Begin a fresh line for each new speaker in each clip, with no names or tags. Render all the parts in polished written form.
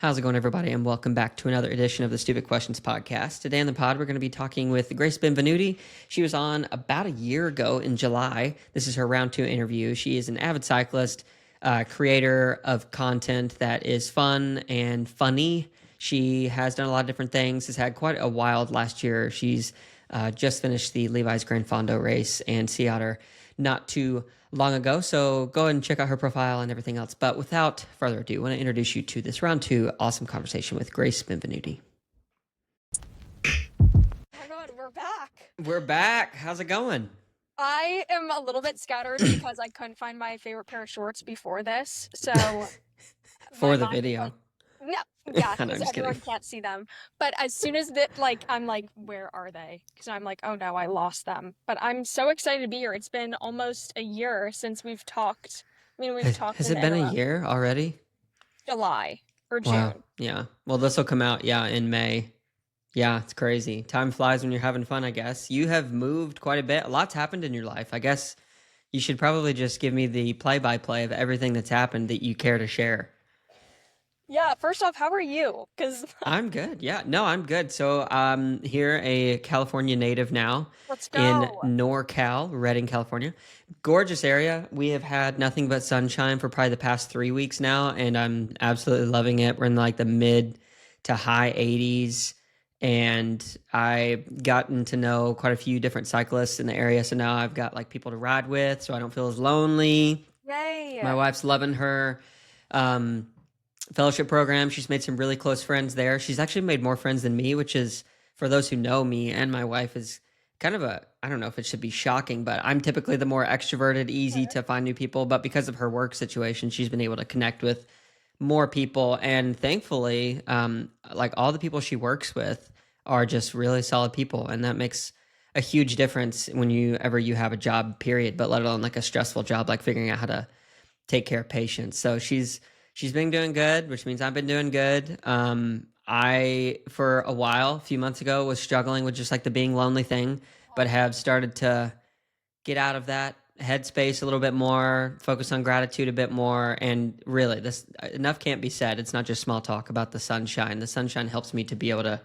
How's it going, everybody? And welcome back to another edition of the Stupid Questions podcast. Today on the pod, we're going to be talking with Grace Benvenuti. She was on about a year ago in July. This is her round 2 interview. She is an avid cyclist, creator of content that is fun and funny. She has done a lot of different things, has had quite a wild last year. She's just finished the Levi's Gran Fondo race and Sea Otter not too long ago. So go ahead and check out her profile and everything else. But without further ado, I want to introduce you to this round 2 awesome conversation with Grace Benvenuti.
Oh my God, we're back.
We're back. How's it going?
I am a little bit scattered because I couldn't find my favorite pair of shorts before this. So
For the video.
No, yeah,
No, I'm
because
just
everyone
kidding.
can't see them. But as soon as that, I'm like, where are they? Because I'm like, oh no, I lost them. But I'm so excited to be here. It's been almost a year since we've talked. I mean, we've talked
Has
in
it been a year already?
July or
Wow.
June.
Yeah. Well, this will come out, in May. Yeah, it's crazy. Time flies when you're having fun, I guess. You have moved quite a bit. A lot's happened in your life. I guess you should probably just give me the play-by-play of everything that's happened that you care to share.
Yeah, first off, how are you? Because
I'm good. Yeah. No, I'm good. So I'm here, a California native now
let's
in
go.
NorCal, Redding, California. Gorgeous area. We have had nothing but sunshine for probably the past 3 weeks now, and I'm absolutely loving it. We're in like the mid to high 80s, and I've gotten to know quite a few different cyclists in the area. So now I've got like people to ride with, so I don't feel as lonely.
Yay.
My wife's loving her fellowship program. She's made some really close friends there. She's actually made more friends than me, which is, for those who know me and my wife, is kind of I don't know if it should be shocking, but I'm typically the more extroverted, easy to find new people. But because of her work situation, she's been able to connect with more people. And thankfully, like all the people she works with are just really solid people. And that makes a huge difference when you have a job, period, but let alone like a stressful job, like figuring out how to take care of patients. So she's been doing good, which means I've been doing good. I, for a while, a few months ago, was struggling with just like the being lonely thing, but have started to get out of that headspace a little bit more, focus on gratitude a bit more. And really, this enough can't be said. It's not just small talk about the sunshine. The sunshine helps me to be able to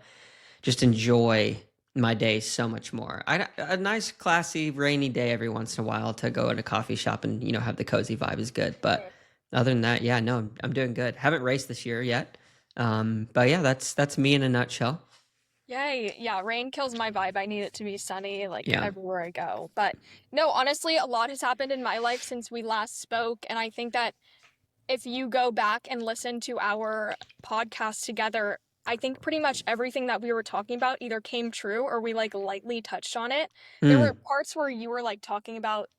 just enjoy my day so much more. A nice, classy, rainy day every once in a while to go in a coffee shop and, have the cozy vibe is good. But other than that, yeah, no, I'm doing good. Haven't raced this year yet. But yeah, that's me in a nutshell.
Yay. Yeah, rain kills my vibe. I need it to be sunny
Yeah.
everywhere I go. But no, honestly, a lot has happened in my life since we last spoke. And I think that if you go back and listen to our podcast together, I think pretty much everything that we were talking about either came true or we lightly touched on it. There were parts where you were talking about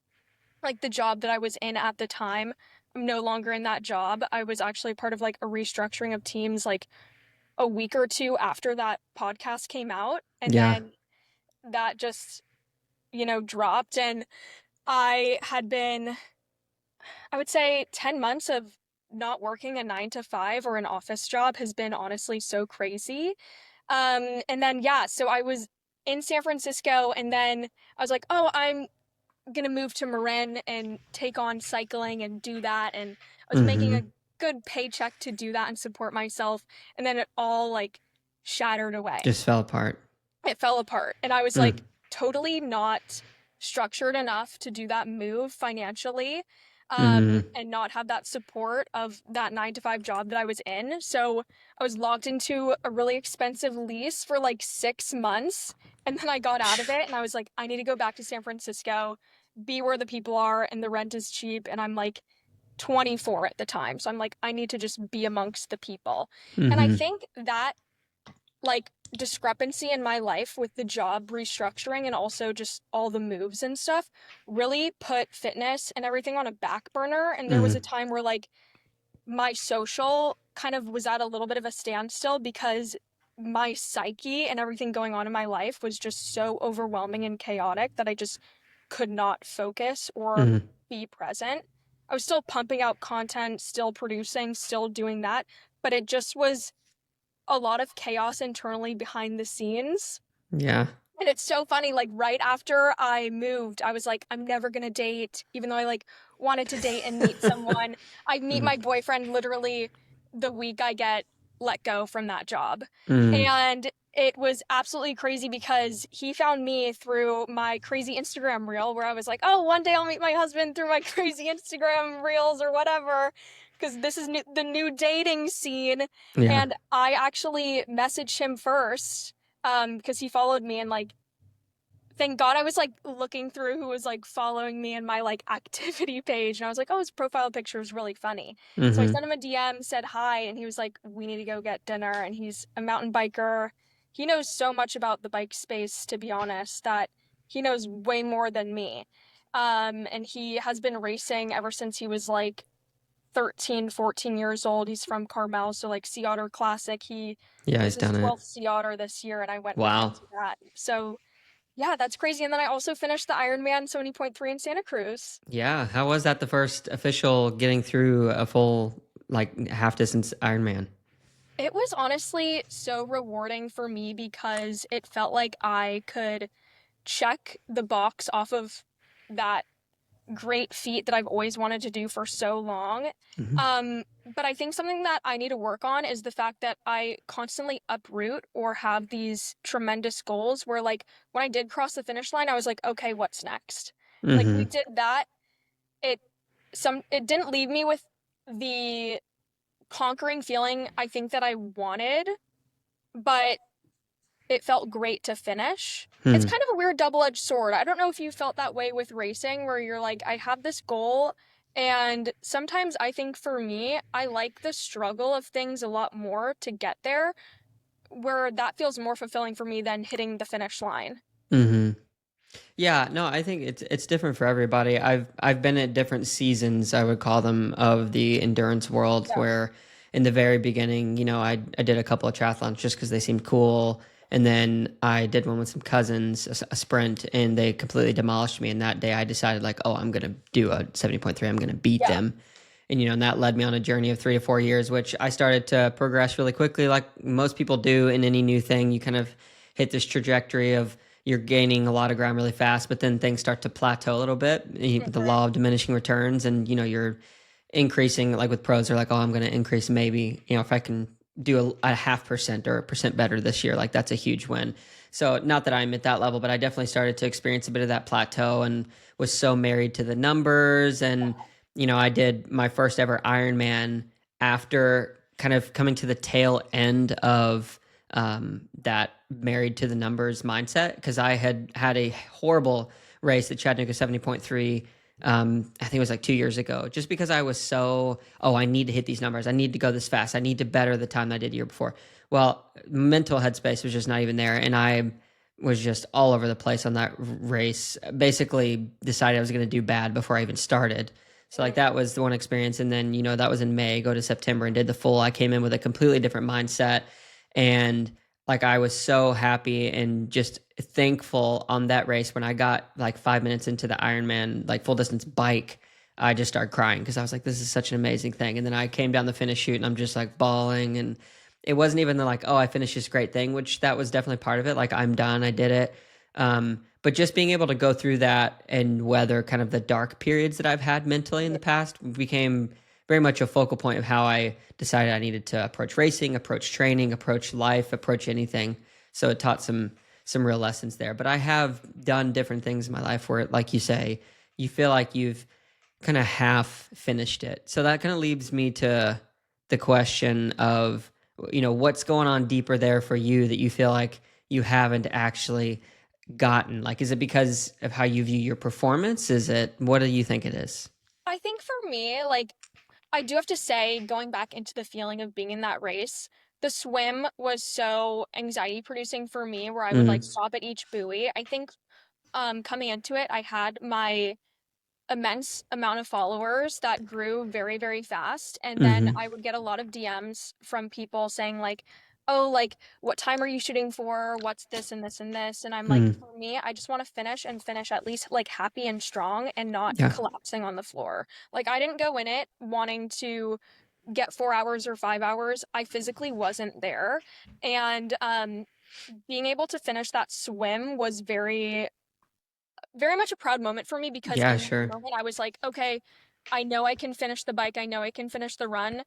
the job that I was in at the time. I'm no longer in that job. I was actually part of a restructuring of teams a week or two after that podcast came out. And
Yeah.
then that just, dropped. And I had been, I would say 10 months of not working a 9 to 5 or an office job has been honestly so crazy. And then, yeah, so I was in San Francisco and then I was like, oh, I'm gonna move to Marin and take on cycling and do that. And I was making a good paycheck to do that and support myself. And then it all shattered away.
Just fell apart.
It fell apart. And I was totally not structured enough to do that move financially. And not have that support of that 9 to 5 job that I was in. So I was locked into a really expensive lease for 6 months. And then I got out of it and I was like, I need to go back to San Francisco, be where the people are, and the rent is cheap. And I'm 24 at the time. So I'm like, I need to just be amongst the people. And I think that discrepancy in my life with the job restructuring and also just all the moves and stuff really put fitness and everything on a back burner. And there was a time where my social kind of was at a little bit of a standstill because my psyche and everything going on in my life was just so overwhelming and chaotic that I just could not focus or be present. I was still pumping out content, still producing, still doing that, but it just was a lot of chaos internally behind the scenes.
Yeah.
And it's so funny, right after I moved, I was like, I'm never gonna date, even though I wanted to date and meet someone. I meet my boyfriend literally the week I get let go from that job.
Mm.
And it was absolutely crazy because he found me through my crazy Instagram reel where I was like, oh, one day I'll meet my husband through my crazy Instagram reels or whatever, because this is the new dating scene.
Yeah.
And I actually messaged him first because he followed me and like thank God I was like looking through who was like following me in my like activity page. And I was like, oh, his profile picture was really funny. So I
Mm-hmm.
sent him a DM, said hi, and he was like, we need to go get dinner. And he's a mountain biker. He knows so much about the bike space, to be honest, that he knows way more than me. And he has been racing ever since he was like 13, 14 years old. He's from Carmel, so like Sea Otter Classic.
Yeah,
It was
he's
his
done it.
12th Sea Otter this year, and I went with him
Wow.
to that. So yeah, that's crazy. And then I also finished the Ironman 70.3 in Santa Cruz.
Yeah. How was that the first official getting through a full like half distance Ironman?
It was honestly so rewarding for me because it felt like I could check the box off of that great feat that I've always wanted to do for so long.
Hmm.
But I think something that I need to work on is the fact that I constantly uproot or have these tremendous goals where like when I did cross the finish line, I was like, okay, what's next? Like we
Hmm.
did that. It it didn't leave me with the conquering feeling I think that I wanted, but it felt great to finish. It's
Hmm.
kind of a weird double-edged sword. I don't know if you felt that way with racing where you're like, I have this goal, and sometimes I think for me, I like the struggle of things a lot more to get there, where that feels more fulfilling for me than hitting the finish line.
Hmm. Yeah, no, I think it's different for everybody. I've been at different seasons, I would call them, of the endurance world
Yeah.
where in the very beginning, I did a couple of triathlons just because they seemed cool. And then I did one with some cousins, a sprint, and they completely demolished me. And that day I decided like, oh, I'm gonna do a 70.3. I'm gonna beat
Yeah.
them. And that led me on a journey of 3 to 4 years, which I started to progress really quickly, like most people do in any new thing. You kind of hit this trajectory of you're gaining a lot of ground really fast, but then things start to plateau a little bit with the
Mhm.
law of diminishing returns. And, you're increasing, like with pros, they're like, oh, I'm going to increase maybe, if I can do a 0.5% or 1% better this year, like that's a huge win. So, not that I'm at that level, but I definitely started to experience a bit of that plateau and was so married to the numbers. And, I did my first ever Ironman after kind of coming to the tail end of that married to the numbers mindset because I had had a horrible race at Chattanooga 70.3. I think it was like 2 years ago, just because I was I need to hit these numbers. I need to go this fast. I need to better the time I did the year before. Well, mental headspace was just not even there. And I was just all over the place on that race. Basically decided I was going to do bad before I even started. So like that was the one experience. And then, that was in May, go to September and did the full. I came in with a completely different mindset. And like I was so happy and just thankful on that race when I got like 5 minutes into the Ironman, like full distance bike. I just started crying because I was like, this is such an amazing thing. And then I came down the finish chute and I'm just like bawling. And it wasn't even the like, oh, I finished this great thing, which that was definitely part of it. Like I'm done, I did it. But just being able to go through that and weather kind of the dark periods that I've had mentally in the past became very much a focal point of how I decided I needed to approach racing, approach training, approach life, approach anything. So it taught some real lessons there. But I have done different things in my life where, like you say, you feel like you've kind of half finished it. So that kind of leads me to the question of, what's going on deeper there for you that you feel like you haven't actually gotten? Like, is it because of how you view your performance? What do you think it is?
I think for me, like, I do have to say, going back into the feeling of being in that race, the swim was so anxiety producing for me where I would like
Mm-hmm.
stop at each buoy. I think coming into it, I had my immense amount of followers that grew very, very fast. And then
Mm-hmm.
I would get a lot of DMs from people saying, like, oh, like, what time are you shooting for? What's this and this and this? And I'm like,
Mm-hmm.
for me, I just want to finish and finish at least like happy and strong and not
Yeah.
collapsing on the floor. Like, I didn't go in it wanting to get 4 hours or 5 hours. I physically wasn't there. And being able to finish that swim was very very much a proud moment for me because
Yeah,
in that
sure.
moment I was like, okay, I know I can finish the bike, I know I can finish the run.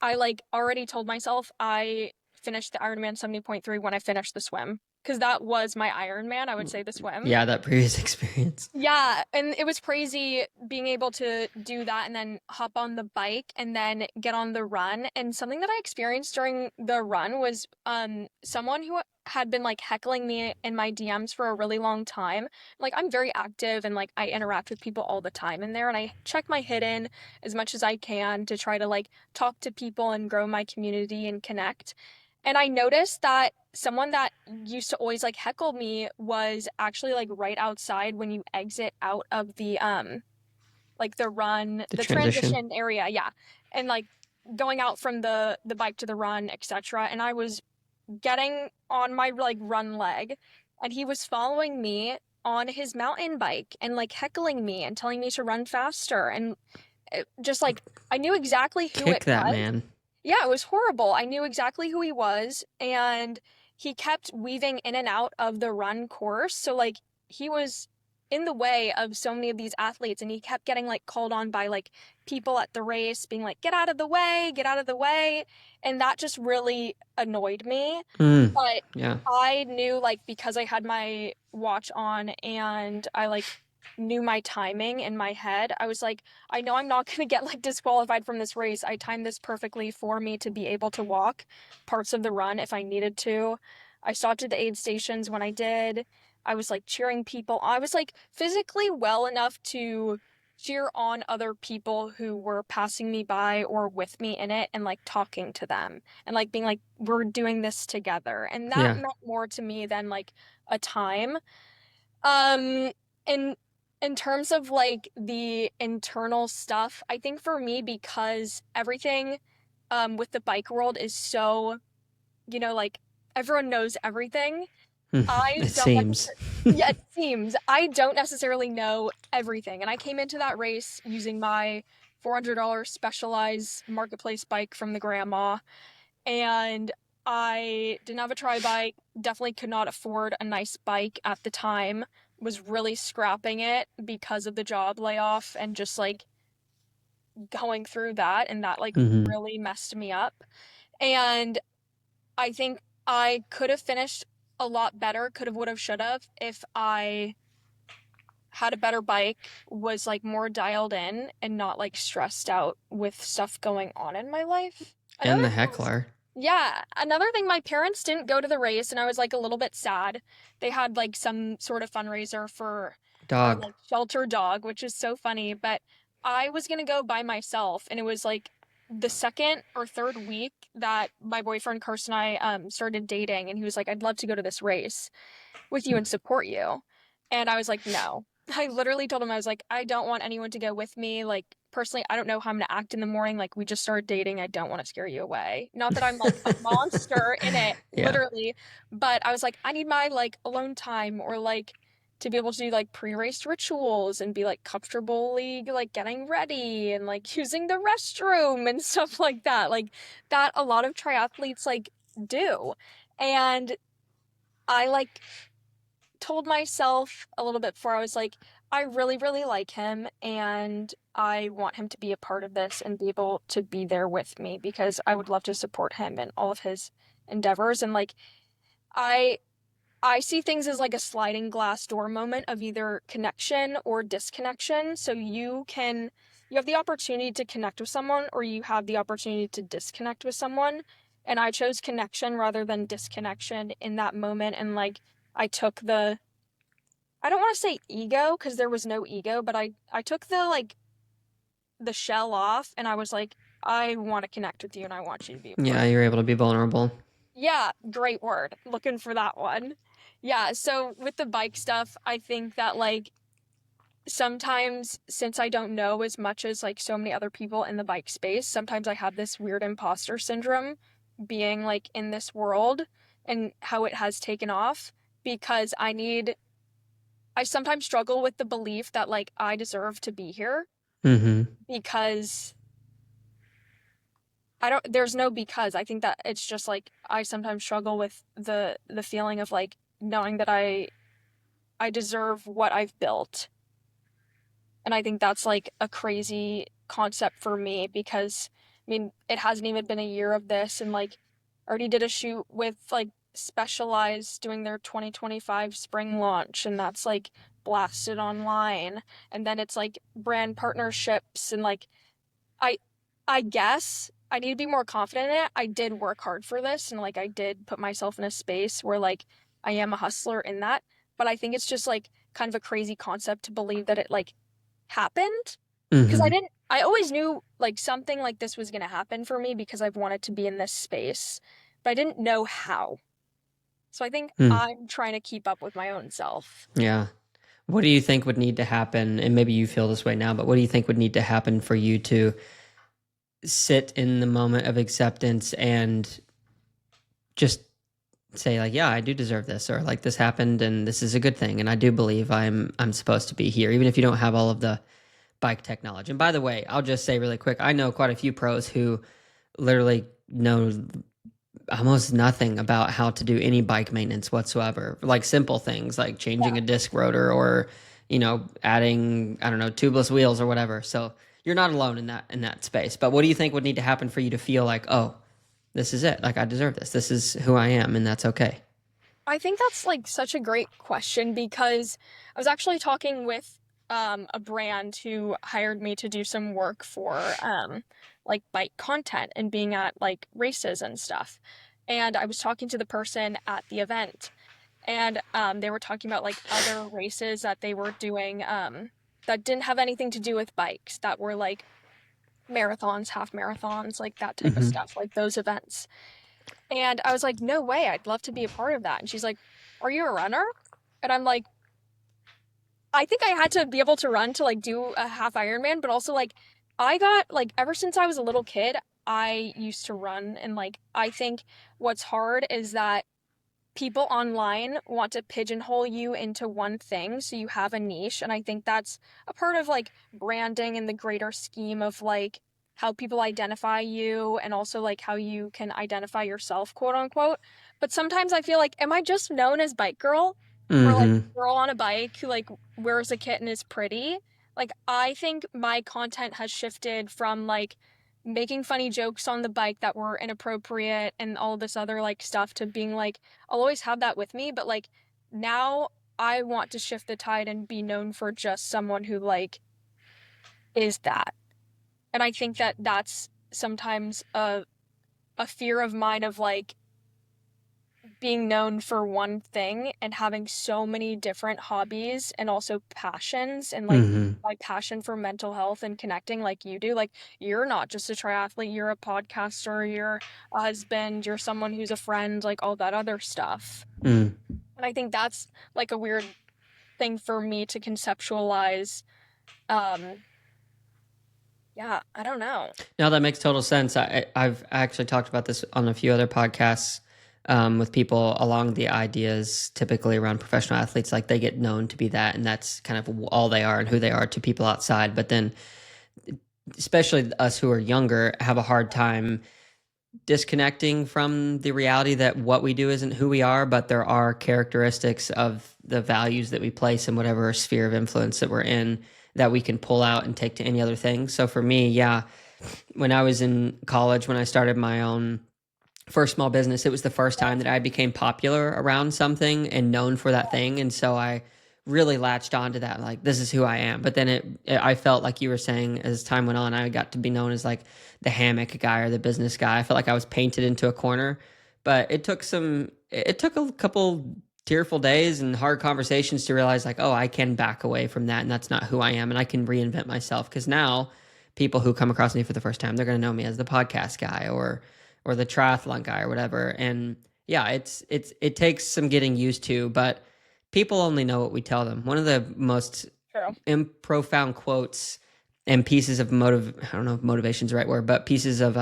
I like already told myself I finished the Ironman 70.3 when I finished the swim. Because that was my Ironman, I would say the swim.
Yeah, that previous experience.
Yeah, and it was crazy being able to do that and then hop on the bike and then get on the run. And something that I experienced during the run was someone who had been like heckling me in my DMs for a really long time. Like I'm very active and like I interact with people all the time in there and I check my hidden as much as I can to try to like talk to people and grow my community and connect. And I noticed that someone that used to always like heckle me was actually like right outside when you exit out of the like the run,
The
the
transition.
transition area, yeah. And like going out from the bike to the run, etc. And I was getting on my like run leg and he was following me on his mountain bike and like heckling me and telling me to run faster and just like I knew exactly who it
Kick that
was.
man.
Yeah, it was horrible. I knew exactly who he was, and he kept weaving in and out of the run course. So, like, he was in the way of so many of these athletes, and he kept getting, like, called on by, like, people at the race, being like, get out of the way, get out of the way. And that just really annoyed me. But
Yeah.
I knew, like, because I had my watch on and I, like, knew my timing in my head, I was like, I know I'm not going to get like disqualified from this race. I timed this perfectly for me to be able to walk parts of the run if I needed to. I stopped at the aid stations when I did. I was like cheering people. I was like physically well enough to cheer on other people who were passing me by or with me in it and like talking to them and like being like, we're doing this together. And that
Yeah.
meant more to me than like a time. Um, in in terms of like the internal stuff, I think for me because everything with the bike world is so, like everyone knows everything. I
It
don't
seems.
necessarily, yeah, it seems I don't necessarily know everything. And I came into that race using my $400 Specialized marketplace bike from the grandma and I didn't have a tri bike, definitely could not afford a nice bike at the time, was really scrapping it because of the job layoff and just like going through that, and that like
Hmm.
really messed me up. And I think I could have finished a lot better, could have, would have, should have, if I had a better bike, was like more dialed in and not like stressed out with stuff going on in my life.
And
Another
the
thing was,
heckler.
yeah, another thing, my parents didn't go to the race and I was like a little bit sad. They had like some sort of fundraiser for our
Dog.
like shelter dog, which is so funny, but I was gonna go by myself and it was like the second or third week that my boyfriend Kirsten and I started dating and he was like, I'd love to go to this race with you and support you. And I was like, no. I literally told him, I was like, I don't want anyone to go with me. Like, personally, I don't know how I'm gonna act in the morning. Like, we just started dating. I don't want to scare you away. Not that I'm like a monster in it,
Yeah.
literally, but I was like, I need my like alone time or like to be able to do like pre-race rituals and be like comfortably like getting ready and like using the restroom and stuff like that. Like that a lot of triathletes like do. And I like told myself a little bit before I was like, I really, really like him and I want him to be a part of this and be able to be there with me because I would love to support him in all of his endeavors. And like, I I see things as like a sliding glass door moment of either connection or disconnection. So you have the opportunity to connect with someone or you have the opportunity to disconnect with someone. And I chose connection rather than disconnection in that moment. And like, I took the, I don't want to say ego because there was no ego, but I took the like the shell off and I was like, I want to connect with you and I want you to be a part
Yeah,
of it.
you're able to be vulnerable.
Yeah, great word. Looking for that one. Yeah, so with the bike stuff, I think that like sometimes since I don't know as much as like so many other people in the bike space, sometimes I have this weird imposter syndrome being like in this world and how it has taken off because I sometimes struggle with the belief that like I deserve to be here
Hmm.
because I don't there's no because. I think that it's just like I sometimes struggle with the feeling of like knowing that I deserve what I've built. And I think that's like a crazy concept for me because mean, it hasn't even been a year of this, and like already did a shoot with like Specialized doing their 2025 spring launch, and that's like blasted online. And then it's like brand partnerships and like I I guess I need to be more confident in it. I did work hard for this and like I did put myself in a space where like I am a hustler in that, but I think it's just like kind of a crazy concept to believe that it like happened because
Mm-hmm.
I always knew like something like this was going to happen for me because I've wanted to be in this space, but I didn't know how. So I think
Mm.
I'm trying to keep up with my own self.
Yeah. What do you think would need to happen? And maybe you feel this way now, but what do you think would need to happen for you to sit in the moment of acceptance and just say like, yeah, I do deserve this, or like this happened and this is a good thing and I do believe I'm supposed to be here even if you don't have all of the bike technology. And by the way, I'll just say really quick, I know quite a few pros who literally know almost nothing about how to do any bike maintenance whatsoever. Like simple things like changing
Yeah.
a disc rotor or, adding, I don't know, tubeless wheels or whatever. So you're not alone in that space. But what do you think would need to happen for you to feel like, oh, this is it. Like I deserve this. This is who I am and that's okay.
I think that's like such a great question because I was actually talking with a brand who hired me to do some work for like bike content and being at like races and stuff. And I was talking to the person at the event and they were talking about like other races that they were doing that didn't have anything to do with bikes, that were like marathons, half marathons, like that type of
Mm-hmm.
stuff, like those events. And I was like, no way, I'd love to be a part of that. And she's like, are you a runner? And I'm like, I think I had to be able to run to like do a half Ironman, but also like I got like ever since I was a little kid, I used to run. And like I think what's hard is that people online want to pigeonhole you into one thing so you have a niche, and I think that's a part of like branding in the greater scheme of like how people identify you and also like how you can identify yourself, quote unquote. But sometimes I feel like, am I just known as bike girl, or like
Mm-hmm.
girl on a bike who like wears a kit and is pretty? Like I think my content has shifted from like making funny jokes on the bike that were inappropriate and all this other like stuff to being like, I'll always have that with me, but like now I want to shift the tide and be known for just someone who like is that. And I think that that's sometimes a fear of mine of like being known for one thing and having so many different hobbies and also passions, and like
Mm-hmm.
my passion for mental health and connecting like you do. Like you're not just a triathlete, you're a podcaster, you're a husband, you're someone who's a friend, like all that other stuff.
Mm.
And I think that's like a weird thing for me to conceptualize. Um yeah, I don't know.
No, that makes total sense. I've actually talked about this on a few other podcasts with people along the ideas, typically around professional athletes. Like they get known to be that, and that's kind of all they are and who they are to people outside. But then, especially us who are younger, have a hard time disconnecting from the reality that what we do isn't who we are, but there are characteristics of the values that we place in whatever sphere of influence that we're in that we can pull out and take to any other thing. So for me, yeah, when I was in college, when I started my own first small business, it was the first time that I became popular around something and known for that thing. And so I really latched onto that, like, this is who I am. But then I felt like you were saying as time went on, I got to be known as like the hammock guy or the business guy. I felt like I was painted into a corner, but it took a couple tearful days and hard conversations to realize like, oh, I can back away from that. And that's not who I am. And I can reinvent myself. Cause now people who come across me for the first time, they're going to know me as the podcast guy or the triathlon guy or whatever. And yeah, it takes some getting used to, but people only know what we tell them. One of the most
True.
profound quotes and pieces of I don't know if motivation is the right word, but pieces of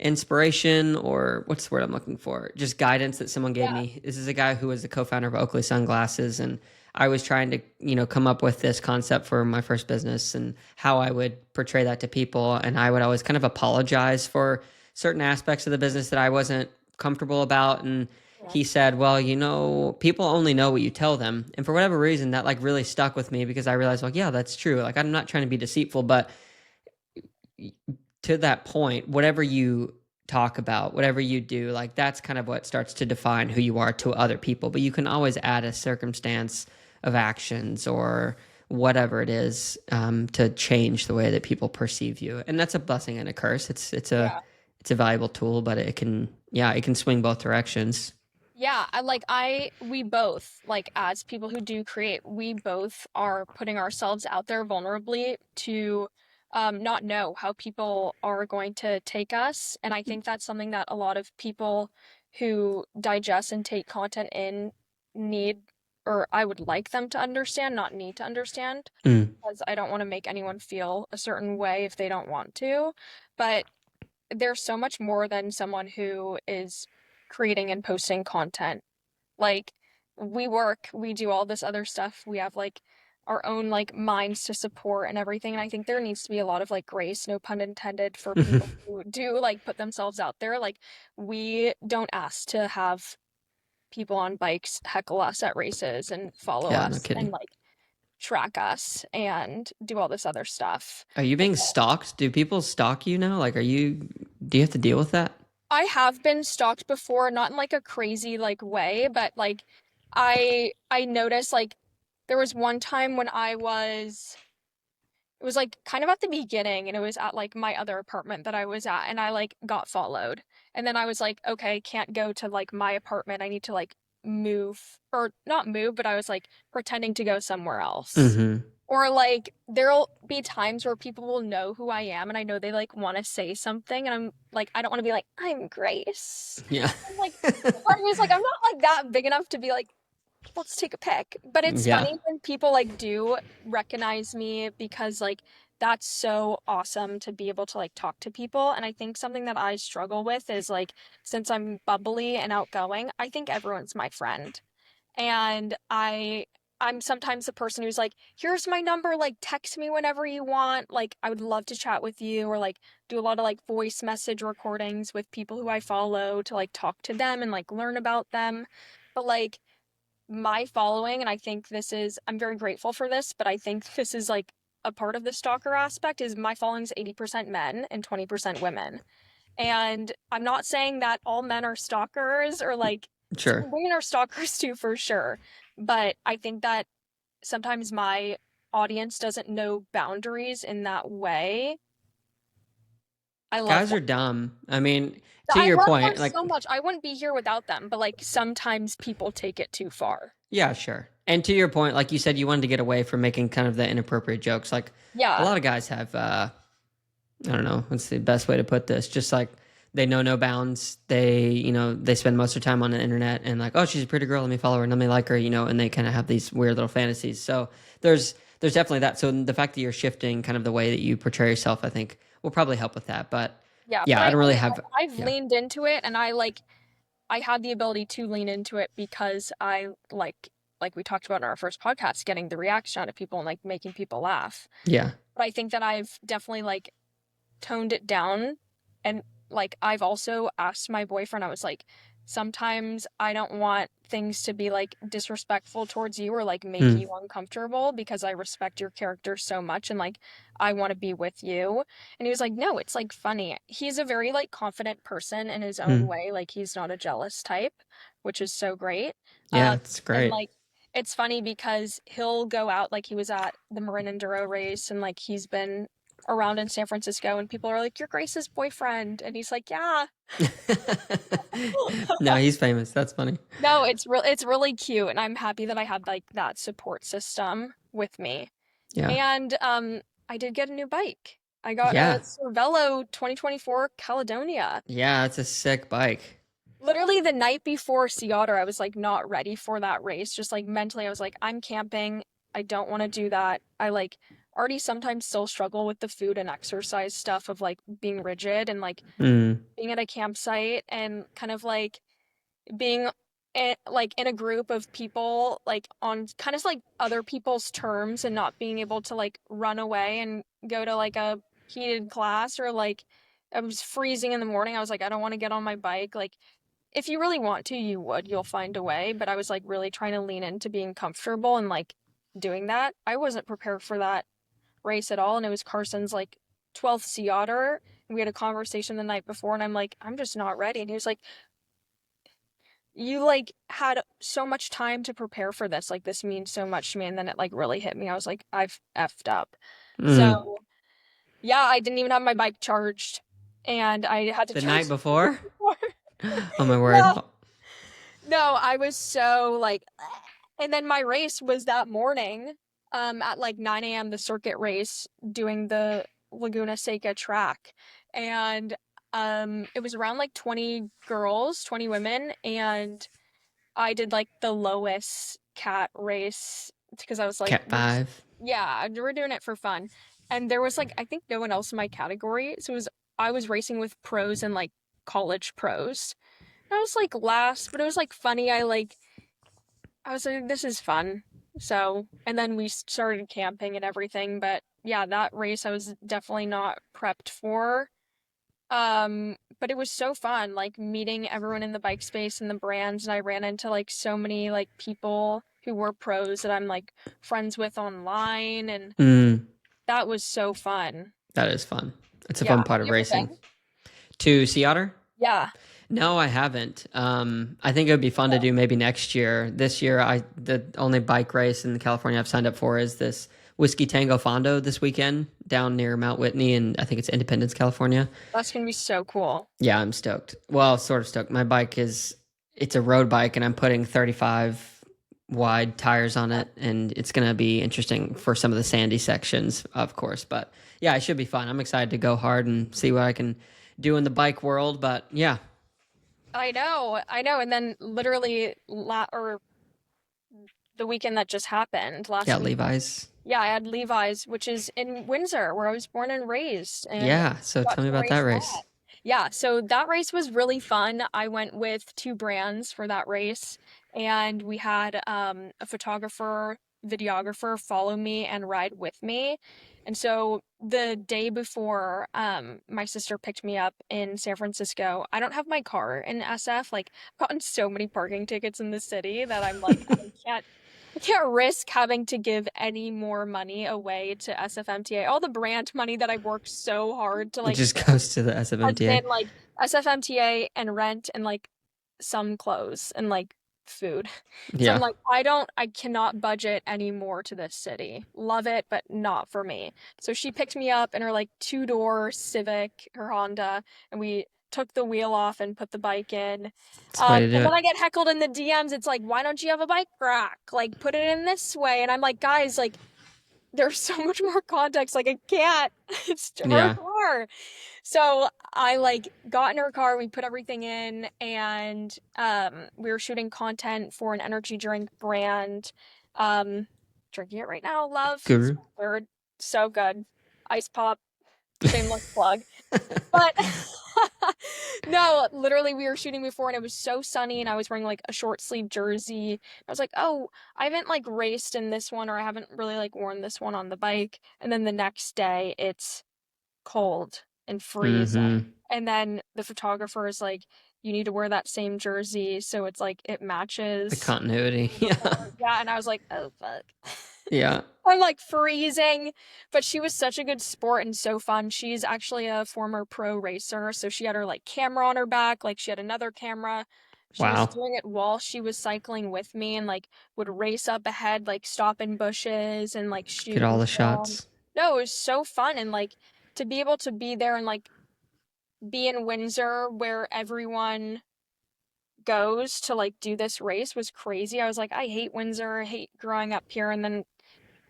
inspiration, or what's the word I'm looking for? Just guidance that someone gave
Yeah.
me. This is a guy who was the co-founder of Oakley Sunglasses, and I was trying to, come up with this concept for my first business and how I would portray that to people. And I would always kind of apologize for certain aspects of the business that I wasn't comfortable about. And
Yeah.
he said, well, people only know what you tell them. And for whatever reason, that like really stuck with me because I realized, like, yeah, that's true. Like, I'm not trying to be deceitful, but to that point, whatever you talk about, whatever you do, like that's kind of what starts to define who you are to other people. But you can always add a circumstance of actions or whatever it is to change the way that people perceive you, and that's a blessing and a curse.
Yeah.
It's a valuable tool, but it can, yeah, it can swing both directions.
Yeah, we both, like, as people who do create, we both are putting ourselves out there vulnerably to not know how people are going to take us. And I think that's something that a lot of people who digest and take content in need, or I would like them to understand, not need to understand,
Mm,
because I don't want to make anyone feel a certain way if they don't want to. But there's so much more than someone who is creating and posting content. Like, we work, we do all this other stuff. We have like our own like minds to support and everything. And I think there needs to be a lot of like grace, no pun intended, for people who do like put themselves out there. Like, we don't ask to have people on bikes heckle us at races and follow
yeah, no
us and
kidding.
like track us and do all this other stuff.
Are you being stalked? Do people stalk you now? Like, do you have to deal with that?
I have been stalked before, not in like a crazy like way, but like I noticed like there was one time when it was like kind of at the beginning, and it was at like my other apartment that I was at, and I like got followed. And then I was like, okay, can't go to like my apartment. I need to like move, or not move, but I was like pretending to go somewhere else.
Mm-hmm.
Or like there'll be times where people will know who I am, and I know they like want to say something, and I'm like, I don't want to be like, I'm Grace.
Yeah.
I'm like, part of me is like, I'm not like that big enough to be like, let's take a pic. But it's
Yeah.
funny when people like do recognize me, because like that's so awesome to be able to like talk to people. And I think something that I struggle with is like, since I'm bubbly and outgoing, I think everyone's my friend. And I'm sometimes the person who's like, here's my number, like text me whenever you want. Like, I would love to chat with you, or like do a lot of like voice message recordings with people who I follow to like talk to them and like learn about them. But like, my following, and I think this is, I'm very grateful for this, but I think this is like a part of the stalker aspect, is my following is 80% men and 20% women. And I'm not saying that all men are stalkers, or like
Sure.
women are stalkers too, for sure. But I think that sometimes my audience doesn't know boundaries in that way. I love
Guys
them.
are dumb. I mean, to
I
your
love them
point, like,
so much. I wouldn't be here without them, but like sometimes people take it too far.
yeah, sure. And to your point, like you said, you wanted to get away from making kind of the inappropriate jokes. Like, a
Yeah.
lot of guys have, I don't know, what's the best way to put this? Just like they know no bounds. They, they spend most of their time on the internet and like, oh, she's a pretty girl. Let me follow her. Let me like her, and they kind of have these weird little fantasies. So there's definitely that. So the fact that you're shifting kind of the way that you portray yourself, I think will probably help with that. But
Yeah,
yeah,
but
I don't really
I
have,
I've
yeah,
leaned into it, and I had the ability to lean into it because I like we talked about in our first podcast, getting the reaction out of people and like making people laugh.
yeah.
But I think that I've definitely like toned it down. And like, I've also asked my boyfriend, I was like, sometimes I don't want things to be like disrespectful towards you or like make
Hmm.
you uncomfortable, because I respect your character so much, and like I want to be with you. And he was like, no, it's like funny. He's a very like confident person in his own
Hmm.
way. Like, he's not a jealous type, which is so great.
Yeah,
Um,
it's
and
great.
like, it's funny because he'll go out, like he was at the Marin Enduro race, and like he's been around in San Francisco, and people are like, "You're Grace's boyfriend." And he's like, "Yeah."
No, he's famous. That's funny.
No, it's really cute, and I'm happy that I had like that support system with me.
Yeah.
And I did get a new bike. I got a
Yeah.
Cervelo 2024 Caledonia.
Yeah, it's a sick bike.
Literally the night before Sea Otter, I was like not ready for that race. Just like mentally, I was like, I'm camping. I don't want to do that. I like already sometimes still struggle with the food and exercise stuff of like being rigid, and like
Mm.
being at a campsite and kind of like being like in a group of people, like on kind of like other people's terms, and not being able to like run away and go to like a heated class, or like I was freezing in the morning. I was like, I don't want to get on my bike. Like, if you really want to, you'll find a way. But I was like really trying to lean into being comfortable and like doing that. I wasn't prepared for that race at all. And it was Carson's like 12th Sea Otter. And we had a conversation the night before, and I'm like, I'm just not ready. And he was like, you like had so much time to prepare for this. Like this means so much to me. And then it like really hit me. I was like, I've effed up.
Mm.
So yeah, I didn't even have my bike charged, and I had to
The
charge
night
it the night
before?
before.
Oh my word.
Yeah. No, I was so like, and then my race was that morning, at like 9 a.m. the circuit race doing the Laguna Seca track. And it was around like 20 girls, 20 women, and I did like the lowest cat race because I was like,
Cat 5.
yeah, we're doing it for fun. And there was like, I think no one else in my category. So I was racing with pros and like college pros. I was like last, but it was like funny. I was like, this is fun. So, and then we started camping and everything. But yeah, that race I was definitely not prepped for. But it was so fun, like meeting everyone in the bike space and the brands. And I ran into like so many like people who were pros that I'm like friends with online. And
Mm.
that was so fun.
That is fun. It's a
Yeah.
fun
Have
part of
you ever
racing.
been?
To Sea Otter?
Yeah.
No, I haven't. I think it would be fun to do maybe next year. This year, the only bike race in California I've signed up for is this Whiskey Tango Fondo this weekend down near Mount Whitney, and I think it's Independence, California.
That's gonna be so cool.
Yeah, I'm stoked. Well, sort of stoked. My bike it's a road bike, and I'm putting 35 wide tires on it, and it's gonna be interesting for some of the sandy sections, of course. But yeah, it should be fun. I'm excited to go hard and see what I can do in the bike world. But yeah,
I know. And then literally or the weekend that just happened
yeah,
last week.
Levi's.
Yeah, I had Levi's, which is in Windsor, where I was born and raised, and
Yeah, so
got
tell me
to
about that
race
race.
that. Yeah, so that race was really fun. I went with two brands for that race, and we had a photographer, videographer follow me and ride with me. And so the day before, my sister picked me up in San Francisco. I don't have my car in SF. Like, I've gotten so many parking tickets in the city that I'm like, I can't risk having to give any more money away to SFMTA. All the brand money that I worked so hard to
It
like
just
get
goes to the
has been
SFMTA.
like SFMTA and rent and like some clothes and like food. So I'm
Yeah,
like, I cannot budget any more to this city. Love it, but not for me. So she picked me up in her like two-door Civic, her Honda, and we took the wheel off and put the bike in.
it's the way to do
And then
it.
I get heckled in the DMs. It's like, why don't you have a bike rack? Like, put it in this way. And I'm like, guys, like, there's so much more context. Like, I can't. It's her
Yeah,
car. So I like got in her car, we put everything in, and we were shooting content for an energy drink brand. Um Drinking it right now, love.
guru.
Sponsored. So good. Ice pop, shameless plug. But no, literally we were shooting before and it was so sunny and I was wearing like a short sleeve jersey. I was like, "Oh, I haven't like raced in this one or I haven't really like worn this one on the bike." And then the next day it's cold and freezing.
Mm-hmm.
And then the photographer is like, "You need to wear that same jersey so it's like it
The
matches
continuity.
a little
Yeah,
more." Yeah, and I was like, "Oh fuck."
yeah.
I'm like freezing, but she was such a good sport and so fun. She's actually a former pro racer, so she had her like camera on her back, like she had another camera. She was
Wow.
doing it while she was cycling with me and like would race up ahead, like stop in bushes and like
Get
shoot
all
and
the
film.
shots.
No, it was so fun and like to be able to be there and like be in Windsor where everyone goes to like do this race was crazy. I was like, I hate Windsor, I hate growing up here, and then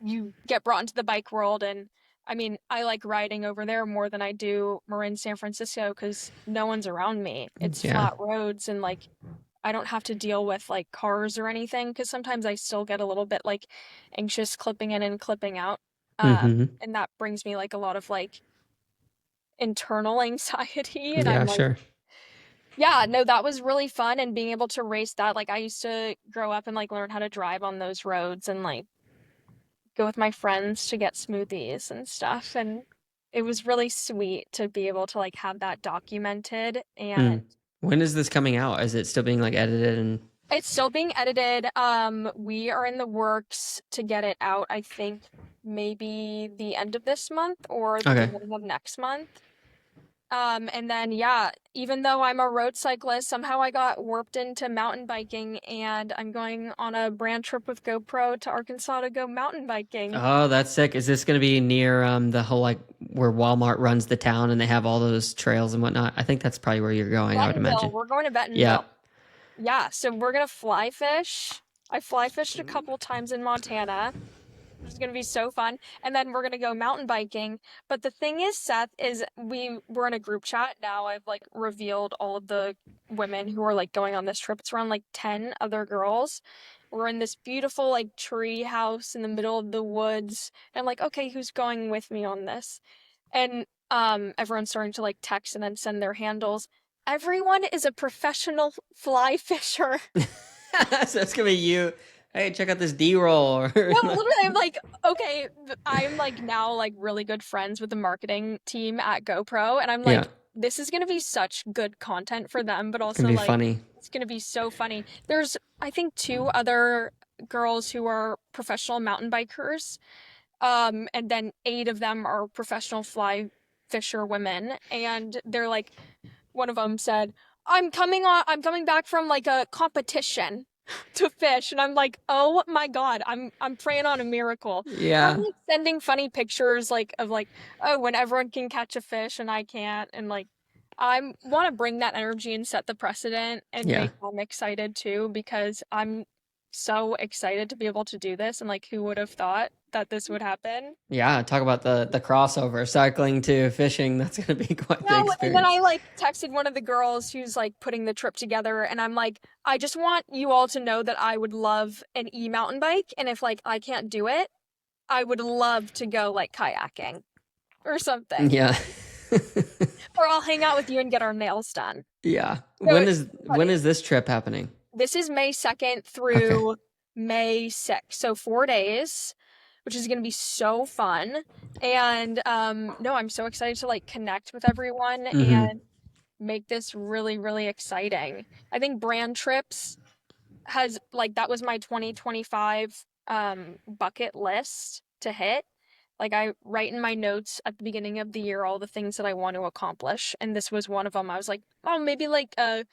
you get brought into the bike world. And I mean, I like riding over there more than I do Marin, San Francisco because no one's around me. It's
Yeah.
flat roads and like I don't have to deal with like cars or anything because sometimes I still get a little bit like anxious clipping in and clipping out.
Mm-hmm.
And that brings me like a lot of like internal anxiety. And I'm
Yeah,
like,
sure.
yeah, no, that was really fun. And being able to race that, like I used to grow up and like learn how to drive on those roads and like go with my friends to get smoothies and stuff. And it was really sweet to be able to like have that documented. And
Mm. When is this coming out? Is it still being like edited and
it's still being edited. We are in the works to get it out, I think maybe the end of this month or the
okay?
beginning of next month. And then, yeah, even though I'm a road cyclist, somehow I got warped into mountain biking, and I'm going on a brand trip with GoPro to Arkansas to go mountain biking.
Oh, that's sick. Is this going to be near the whole like where Walmart runs the town and they have all those trails and whatnot? I think that's probably where you're going, I would
Bentonville,
imagine.
we're going to
Yeah.
Bentonville. Yeah, so we're gonna fly fish. I fly fished a couple times in Montana, which is gonna be so fun. And then we're gonna go mountain biking. But the thing is, Seth, is we're in a group chat now. I've like revealed all of the women who are like going on this trip. It's around like 10 other girls. We're in this beautiful like tree house in the middle of the woods. And I'm like, okay, who's going with me on this? And everyone's starting to like text and then send their handles. Everyone is a professional fly fisher.
So it's gonna be you. Hey, check out this D-roll.
No, literally, I'm like, okay, I'm like now like really good friends with the marketing team at GoPro, and I'm
Yeah,
like, this is gonna be such good content for them, but
it's gonna
also
be
like
funny.
it's gonna be so funny. There's, I think, two other girls who are professional mountain bikers, and then eight of them are professional fly fisher women, and they're like, one of them said, I'm coming back from like a competition to fish. And I'm like, oh my God, I'm praying on a miracle. And I'm
Yeah,
like sending funny pictures like of like, oh, when everyone can catch a fish and I can't. And like I want to bring that energy and set the precedent and
yeah,
make them excited too, because I'm so excited to be able to do this. And like, who would have thought that this would happen?
yeah. Talk about the crossover, cycling to fishing. That's gonna be quite the
No, and then I
experience.
like texted one of the girls who's like putting the trip together, and I'm like, I just want you all to know that I would love an e-mountain bike, and if like I can't do it, I would love to go like kayaking or something.
Yeah.
Or I'll hang out with you and get our nails done.
Yeah.
So
When
it's
is when
funny.
is this trip happening?
This is May 2nd
Okay.
through May 6th, so 4 days, which is gonna be so fun. And no, I'm so excited to like connect with everyone
Mm-hmm.
and make this really, really exciting. I think brand trips has like that was my 2025 bucket list to hit. Like I write in my notes at the beginning of the year all the things that I want to accomplish, and this was one of them. I was like, oh, maybe like a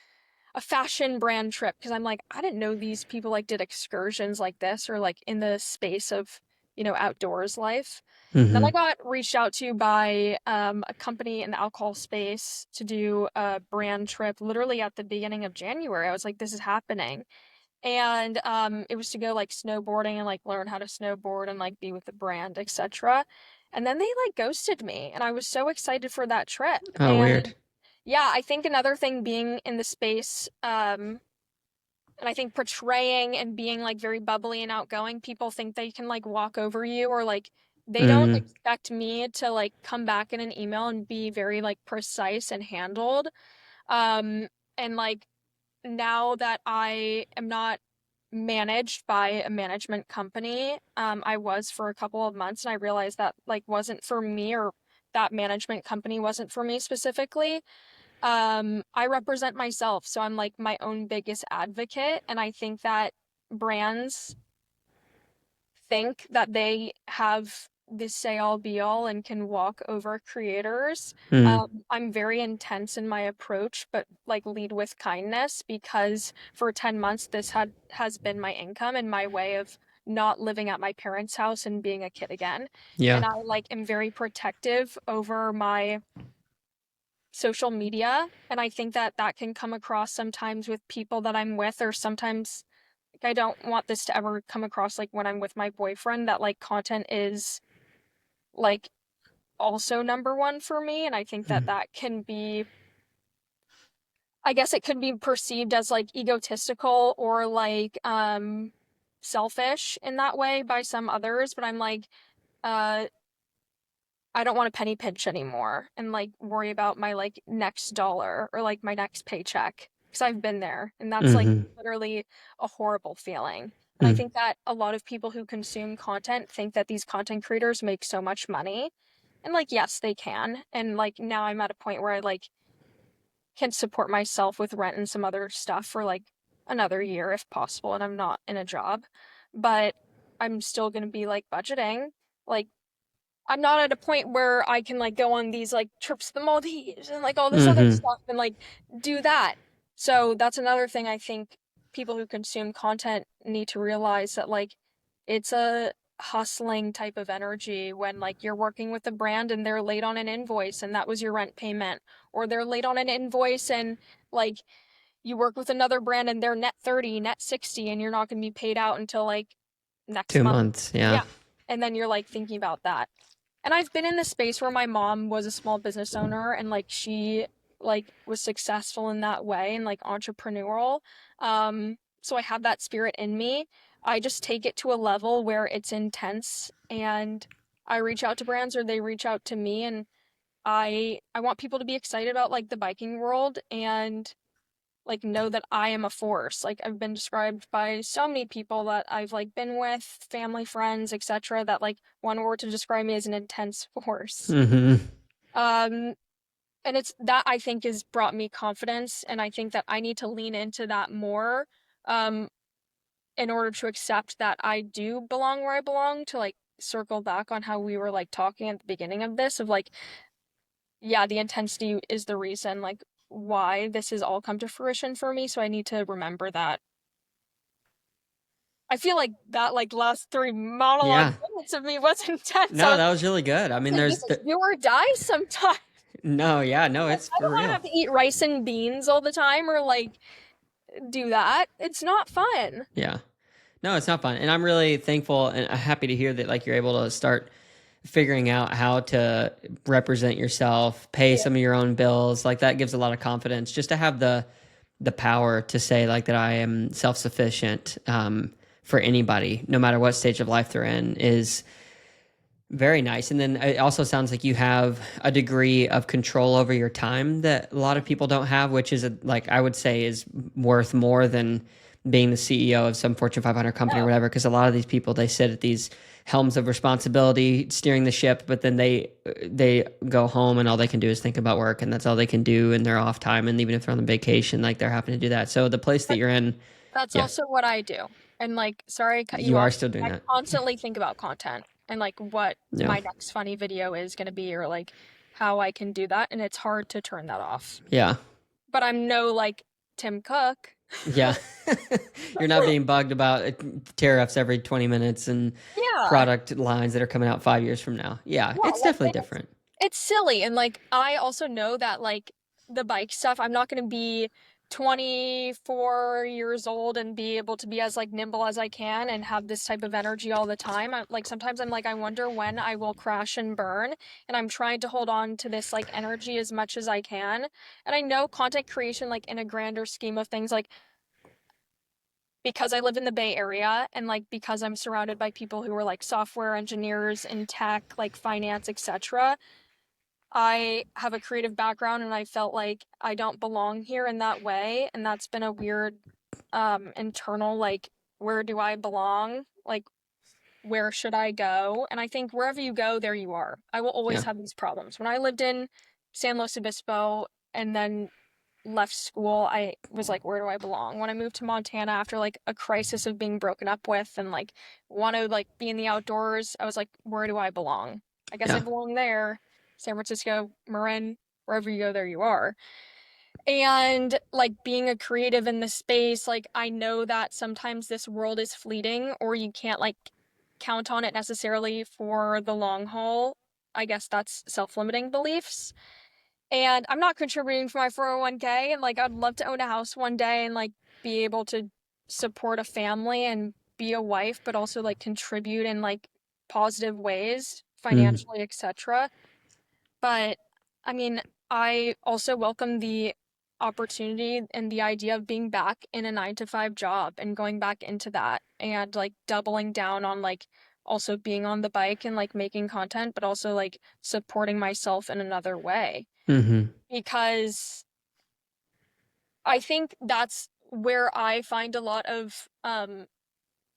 fashion brand trip, because I'm like, I didn't know these people like did excursions like this or like in the space of, outdoors life. Then I
Mm-hmm.
got reached out to by a company in the alcohol space to do a brand trip literally at the beginning of January. I was like, this is happening. And it was to go like snowboarding and like learn how to snowboard and like be with the brand, etc. And then they like ghosted me, and I was so excited for that trip.
Oh, weird.
And yeah, I think another thing being in the space, and I think portraying and being like very bubbly and outgoing, people think they can like walk over you, or like they don't
Mm-hmm.
expect me to like come back in an email and be very like precise and handled. Um, and like now that I am not managed by a management company, I was for a couple of months, and I realized that like wasn't for me, or that management company wasn't for me specifically. I represent myself, so I'm like my own biggest advocate, and I think that brands think that they have this say all be all and can walk over creators.
Mm.
I'm very intense in my approach, but like lead with kindness, because for 10 months this has been my income and my way of not living at my parents' house and being a kid again.
Yeah.
And I like am very protective over my social media, and I think that that can come across sometimes with people that I'm with, or sometimes like I don't want this to ever come across like when I'm with my boyfriend, that like content is like also number one for me. And I think that
Mm.
that can be, I guess it could be perceived as like egotistical or like selfish in that way by some others, but I'm like, uh I don't want to penny pinch anymore and like worry about my like next dollar or like my next paycheck, because I've been there, and that's like
Mm-hmm.
literally a horrible feeling. And I
Mm.
think that a lot of people who consume content think that these content creators make so much money. And like, yes, they can. And like now I'm at a point where I like can support myself with rent and some other stuff for like another year if possible, and I'm not in a job. But I'm still going to be like budgeting. Like I'm not at a point where I can like go on these like trips to the Maldives and like all this other
Mm-hmm.
stuff and like do that. So that's another thing I think people who consume content need to realize that like it's a hustling type of energy when like you're working with a brand and they're late on an invoice and that was your rent payment, or they're late on an invoice and like you work with another brand and they're net 30, net 60 and you're not going to be paid out until like next
Two
month.
months. Yeah.
Yeah. And then you're like thinking about that. And I've been in the space where my mom was a small business owner and like she like was successful in that way and like entrepreneurial. So I have that spirit in me. I just take it to a level where it's intense and I reach out to brands or they reach out to me, and I want people to be excited about like the biking world and like know that I am a force. Like I've been described by so many people that I've like been with, family, friends, etc., that like one word to describe me as an intense force.
Mm-hmm.
Um and it's that I think has brought me confidence, and I think that I need to lean into that more um in order to accept that I do belong where I belong, to like circle back on how we were like talking at the beginning of this of like, yeah, the intensity is the reason like why this has all come to fruition for me, so I need to remember that. I feel like that like last three monologue
Yeah.
minutes of me was intense. I
No,
was
that was really good. I mean,
like, this is do or die sometimes.
no, yeah, no,
Like,
it's
I
for
don't want to
real.
have to eat rice and beans all the time or like do that. It's not fun.
Yeah. No, it's not fun. And I'm really thankful and happy to hear that like you're able to start figuring out how to represent yourself, pay
Yeah.
some of your own bills. Like that gives a lot of confidence just to have the power to say like that I am self-sufficient for anybody, no matter what stage of life they're in, is very nice. And then it also sounds like you have a degree of control over your time that a lot of people don't have, which is like I would say is worth more than being the CEO of some Fortune 500 company or
No.
whatever. Because a lot of these people, they sit at these helms of responsibility, steering the ship, but then they go home and all they can do is think about work, and that's all they can do in their off time. And even if they're on vacation, like they're having to do that. So the place that
But
you're in,
that's
yeah,
also what I do. And like, sorry I cut you
you are
off.
still doing
I
that.
constantly think about content and like what
Yeah,
my next funny video is going to be or like how I can do that. And it's hard to turn that off.
yeah.
But I'm no like Tim Cook.
Yeah. You're not being bugged about tariffs every 20 minutes and
Yeah.
product lines that are coming out 5 years from now. Yeah,
Yeah,
it's
like
definitely different.
it's silly. And like I also know that like the bike stuff, I'm not going to be 24 years old and be able to be as like nimble as I can and have this type of energy all the time. Like sometimes I'm like I wonder when I will crash and burn, and I'm trying to hold on to this like energy as much as I can. And I know content creation like in a grander scheme of things, like because I live in the Bay Area and like because I'm surrounded by people who are like software engineers in tech, like finance, etc., I have a creative background and I felt like I don't belong here in that way. And that's been a weird internal like, where do I belong? Like, where should I go? And I think wherever you go, there you are. I will always
Yeah.
have these problems. When I lived in San Luis Obispo and then left school, I was like, where do I belong? When I moved to Montana after like a crisis of being broken up with and like want to like be in the outdoors, I was like, where do I belong? I guess I
Yeah.
belong there. San Francisco, Marin, wherever you go, there you are. And like being a creative in the space, like I know that sometimes this world is fleeting or you can't like count on it necessarily for the long haul. I guess that's self-limiting beliefs. And I'm not contributing for my 401k, and like I'd love to own a house one day and like be able to support a family and be a wife, but also like contribute in like positive ways,
Mm.
financially, etc. But I mean, I also welcome the opportunity and the idea of being back in a 9 to 5 job and going back into that and like doubling down on like also being on the bike and like making content, but also like supporting myself in another way.
Mm-hmm.
Because I think that's where I find a lot of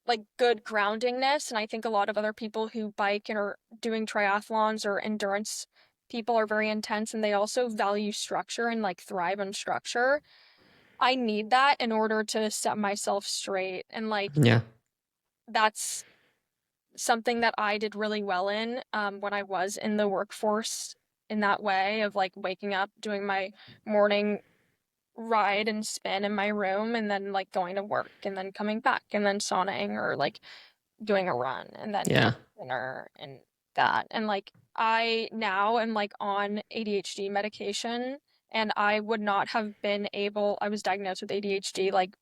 like good groundingness, and I think a lot of other people who bike and are doing triathlons or endurance people are very intense and they also value structure and like thrive on structure. I need that in order to set myself straight, and like
Yeah.
that's something that I did really well in when I was in the workforce in that way of like waking up, doing my morning ride and spin in my room, and then like going to work and then coming back and then sauning or like doing a run and then
Yeah.
getting dinner and that. And like I now am like on ADHD medication, and I would not have been able, I was diagnosed with ADHD like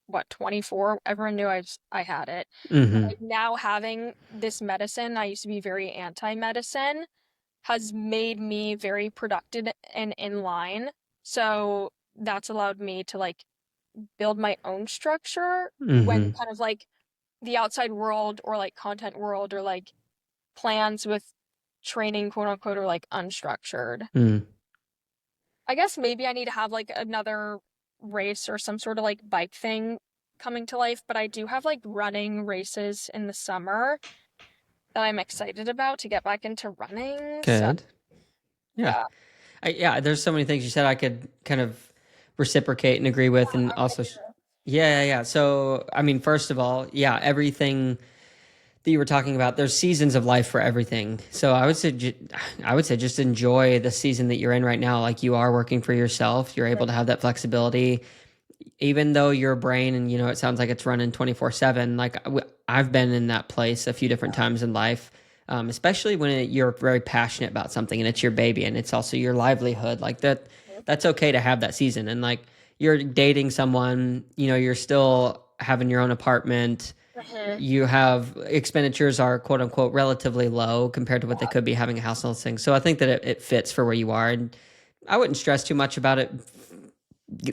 what, 24? Everyone knew I had it. But
Mm-hmm.
like now having this medicine, I used to be very anti-medicine, has made me very productive and in line. So that's allowed me to like build my own structure when
Mm-hmm.
kind of like the outside world or like content world or like plans with training, quote unquote, are like unstructured.
Mm.
I guess maybe I need to have like another race or some sort of like bike thing coming to life, but I do have like running races in the summer that I'm excited about to get back into running. So,
Good. Yeah.
yeah.
Yeah, there's so many things you said I could kind of reciprocate and agree with, and
I want to
also,
hear it.
yeah, yeah, yeah. So, I mean, first of all, yeah, everything that you were talking about, there's seasons of life for everything. So I would say just enjoy the season that you're in right now. Like you are working for yourself, you're able to have that flexibility, even though your brain and it sounds like it's running 24/7. Like I've been in that place a few different times in life, especially when you're very passionate about something and it's your baby and it's also your livelihood. Like that's okay to have that season. And like you're dating someone, you're still having your own apartment,
Mhm.
you have expenditures are quote unquote relatively low compared to what they could be having a house and all those things. So I think that it fits for where you are. And I wouldn't stress too much about it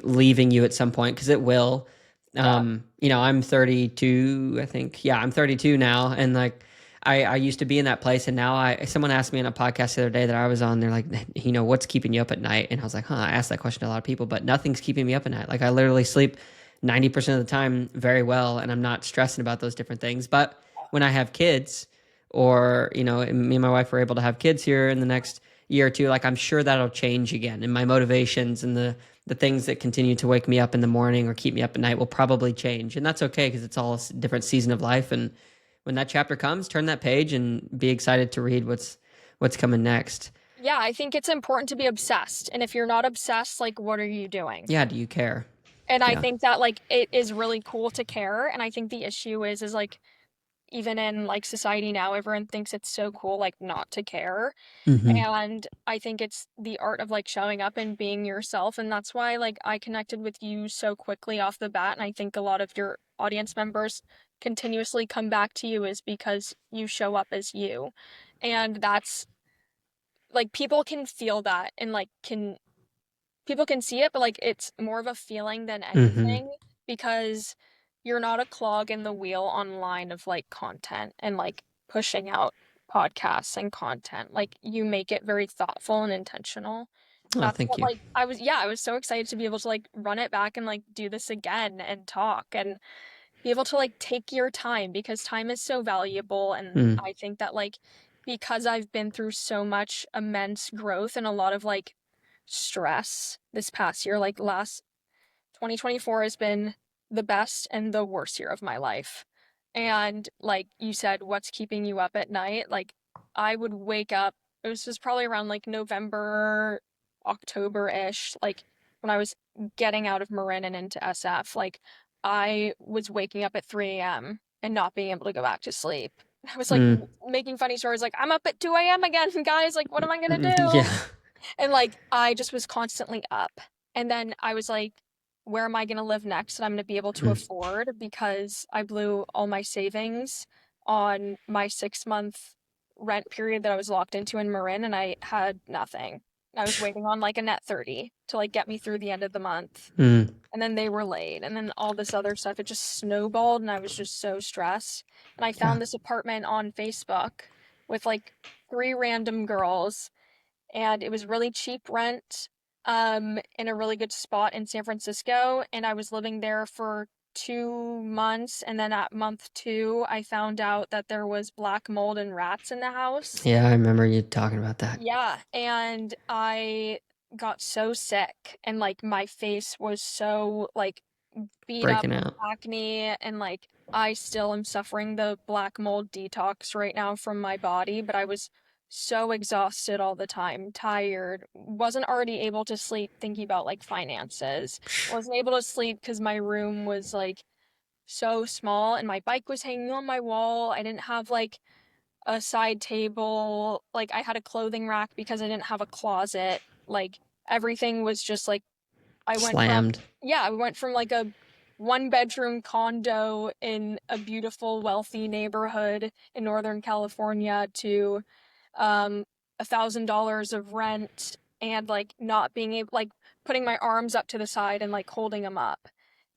leaving you at some point because it will.
Yeah.
I'm 32, I think. Yeah, I'm 32 now. And like, I used to be in that place. And now someone asked me on a podcast the other day that I was on, they're like, what's keeping you up at night? And I was like, I asked that question to a lot of people, but nothing's keeping me up at night. Like I literally sleep 90% of the time very well. And I'm not stressing about those different things. But when I have kids or, me and my wife were able to have kids here in the next year or two, like I'm sure that'll change again. And my motivations and the things that continue to wake me up in the morning or keep me up at night will probably change. And that's okay because it's all a different season of life. And when that chapter comes, turn that page and be excited to read what's coming next.
Yeah, I think it's important to be obsessed. And if you're not obsessed, like, what are you doing?
Yeah, do you care?
And I
Yeah.
think that like it is really cool to care. And I think the issue is like even in like society now, everyone thinks it's so cool like not to care.
Mm-hmm.
And I think it's the art of like showing up and being yourself. And that's why like I connected with you so quickly off the bat. And I think a lot of your audience members continuously come back to you is because you show up as you. And that's like people can feel that and like can people can see it, but like it's more of a feeling than
Mm-hmm.
anything because you're not a clog in the wheel online of like content and like pushing out podcasts and content. Like you make it very thoughtful and intentional.
Oh,
That's
thank
what
you.
like I was so excited to be able to like run it back and like do this again and talk and be able to like take your time because time is so valuable. And
Mm.
I think that like because I've been through so much immense growth and a lot of like stress this past year, like last 2024 has been the best and the worst year of my life. And like you said, what's keeping you up at night? Like I would wake up, it was just probably around like November, October-ish, like when I was getting out of Marin and into SF, like I was waking up at 3 a.m. and not being able to go back to sleep. I was like
Mm.
making funny stories like I'm up at 2 a.m. again, guys, like what am I gonna
Mm.
do?
Yeah.
And like I just was constantly up. And then I was like, where am I going to live next that I'm going to be able to
Mm.
afford because I blew all my savings on my 6 month rent period that I was locked into in Marin and I had nothing. I was waiting on like a net 30 to like get me through the end of the month.
Mm.
And then they were late and then all this other stuff, it just snowballed and I was just so stressed. And I
Yeah.
found this apartment on Facebook with like three random girls and it was really cheap rent in a really good spot in San Francisco, and I was living there for 2 months, and then at month two I found out that there was black mold and rats in the house.
Yeah, I remember you talking about that.
Yeah, and I got so sick and like my face was so like beat up
Breaking
with
out.
acne, and like I still am suffering the black mold detox right now from my body, but I was so exhausted all the time, tired, wasn't already able to sleep thinking about like finances, wasn't able to sleep because my room was like so small and my bike was hanging on my wall. I didn't have like a side table, like I had a clothing rack because I didn't have a closet. Like everything was just like I went from,
Slammed.
yeah, we went from like a 1 bedroom condo in a beautiful, wealthy neighborhood in Northern California to um $1,000 of rent and like not being able, like putting my arms up to the side and like holding them up.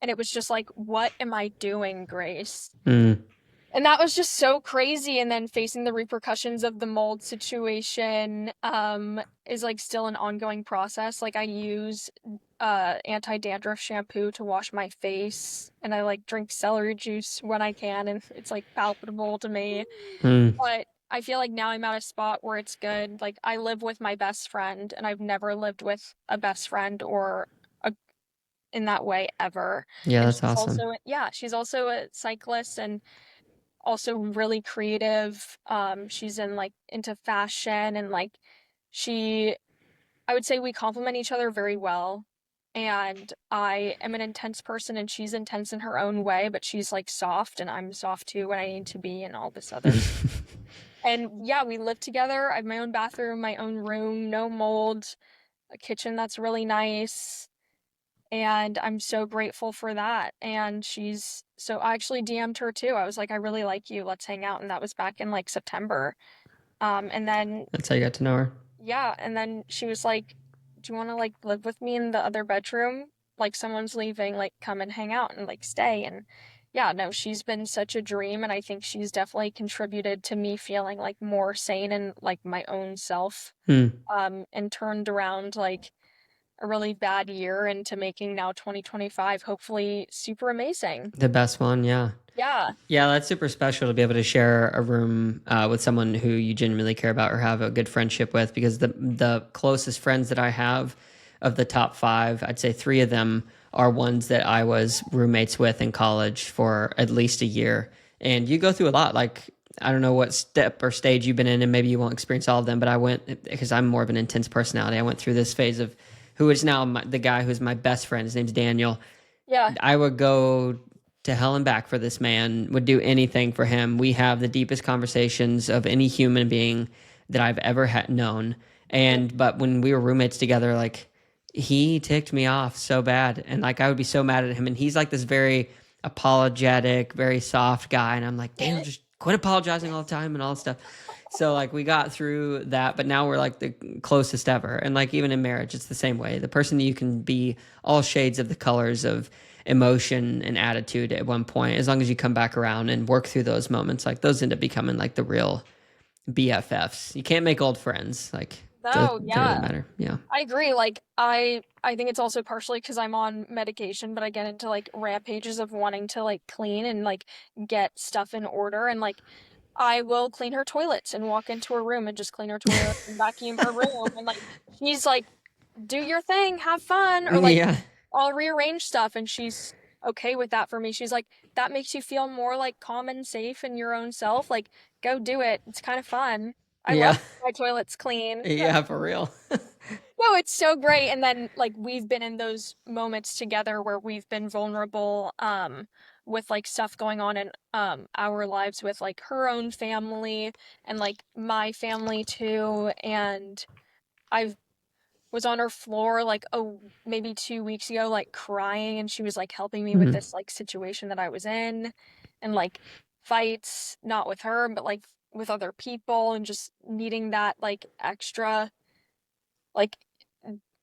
And it was just like, what am I doing, Grace?
Mm.
And that was just so crazy. And then facing the repercussions of the mold situation is like still an ongoing process. Like I use anti-dandruff shampoo to wash my face, and I like drink celery juice when I can, and it's like palpable to me.
Mm.
But I feel like now I'm at a spot where it's good. Like I live with my best friend, and I've never lived with a best friend or a in that way ever.
Yeah,
And
that's
she's
awesome.
also, yeah, she's also a cyclist and also really creative. She's in like into fashion, and like she I would say we complement each other very well. And I am an intense person and she's intense in her own way, but she's like soft and I'm soft too when I need to be and all this other stuff. And yeah, we live together. I have my own bathroom, my own room, no mold, a kitchen that's really nice. And I'm so grateful for that. And so I actually DM'd her too. I was like, I really like you. Let's hang out. And that was back in like September. And then
That's how you got to know her.
yeah, and then she was like, "Do you want to like live with me in the other bedroom? Like someone's leaving, like come and hang out and like stay." And yeah, no, she's been such a dream, and I think she's definitely contributed to me feeling like more sane and like my own self.
Mm.
And turned around like a really bad year into making now 2025 hopefully super amazing.
The best one, yeah.
Yeah.
Yeah, that's super special to be able to share a room with someone who you genuinely care about or have a good friendship with. Because the closest friends that I have, of the top five, I'd say three of them are ones that I was roommates with in college for at least a year. And you go through a lot. Like I don't know what step or stage you've been in, and maybe you won't experience all of them. But I went because I'm more of an intense personality. I went through this phase of who is now the guy who's my best friend. His name's Daniel.
Yeah.
I would go to hell and back for this man, would do anything for him. We have the deepest conversations of any human being that I've ever known. But when we were roommates together, like he ticked me off so bad. And like I would be so mad at him. And he's like this very apologetic, very soft guy. And I'm like, damn, just quit apologizing all the time and all this stuff. So like we got through that, but now we're like the closest ever. And like even in marriage, it's the same way. The person that you can be all shades of the colors of emotion and attitude at one point, as long as you come back around and work through those moments, like those end up becoming like the real BFFs. You can't make old friends. Like
No,
they really
yeah.
matter. Yeah.
I agree. Like I think it's also partially because I'm on medication, but I get into like rampages of wanting to like clean and like get stuff in order, and like I will clean her toilets and walk into her room and just clean her toilet and vacuum her room, and like she's like, "Do your thing, have fun," or like
Yeah.
I'll rearrange stuff and she's okay with that for me. She's like, "That makes you feel more like calm and safe in your own self. Like go do it. It's kind of fun. I love
Yeah.
my toilets clean."
Yeah, for real.
No, it's so great. And then like we've been in those moments together where we've been vulnerable with like stuff going on in our lives with like her own family and like my family too. And I was on her floor like maybe 2 weeks ago like crying, and she was like helping me with
Mhm.
this like situation that I was in, and like fights not with her but like with other people, and just needing that like extra like,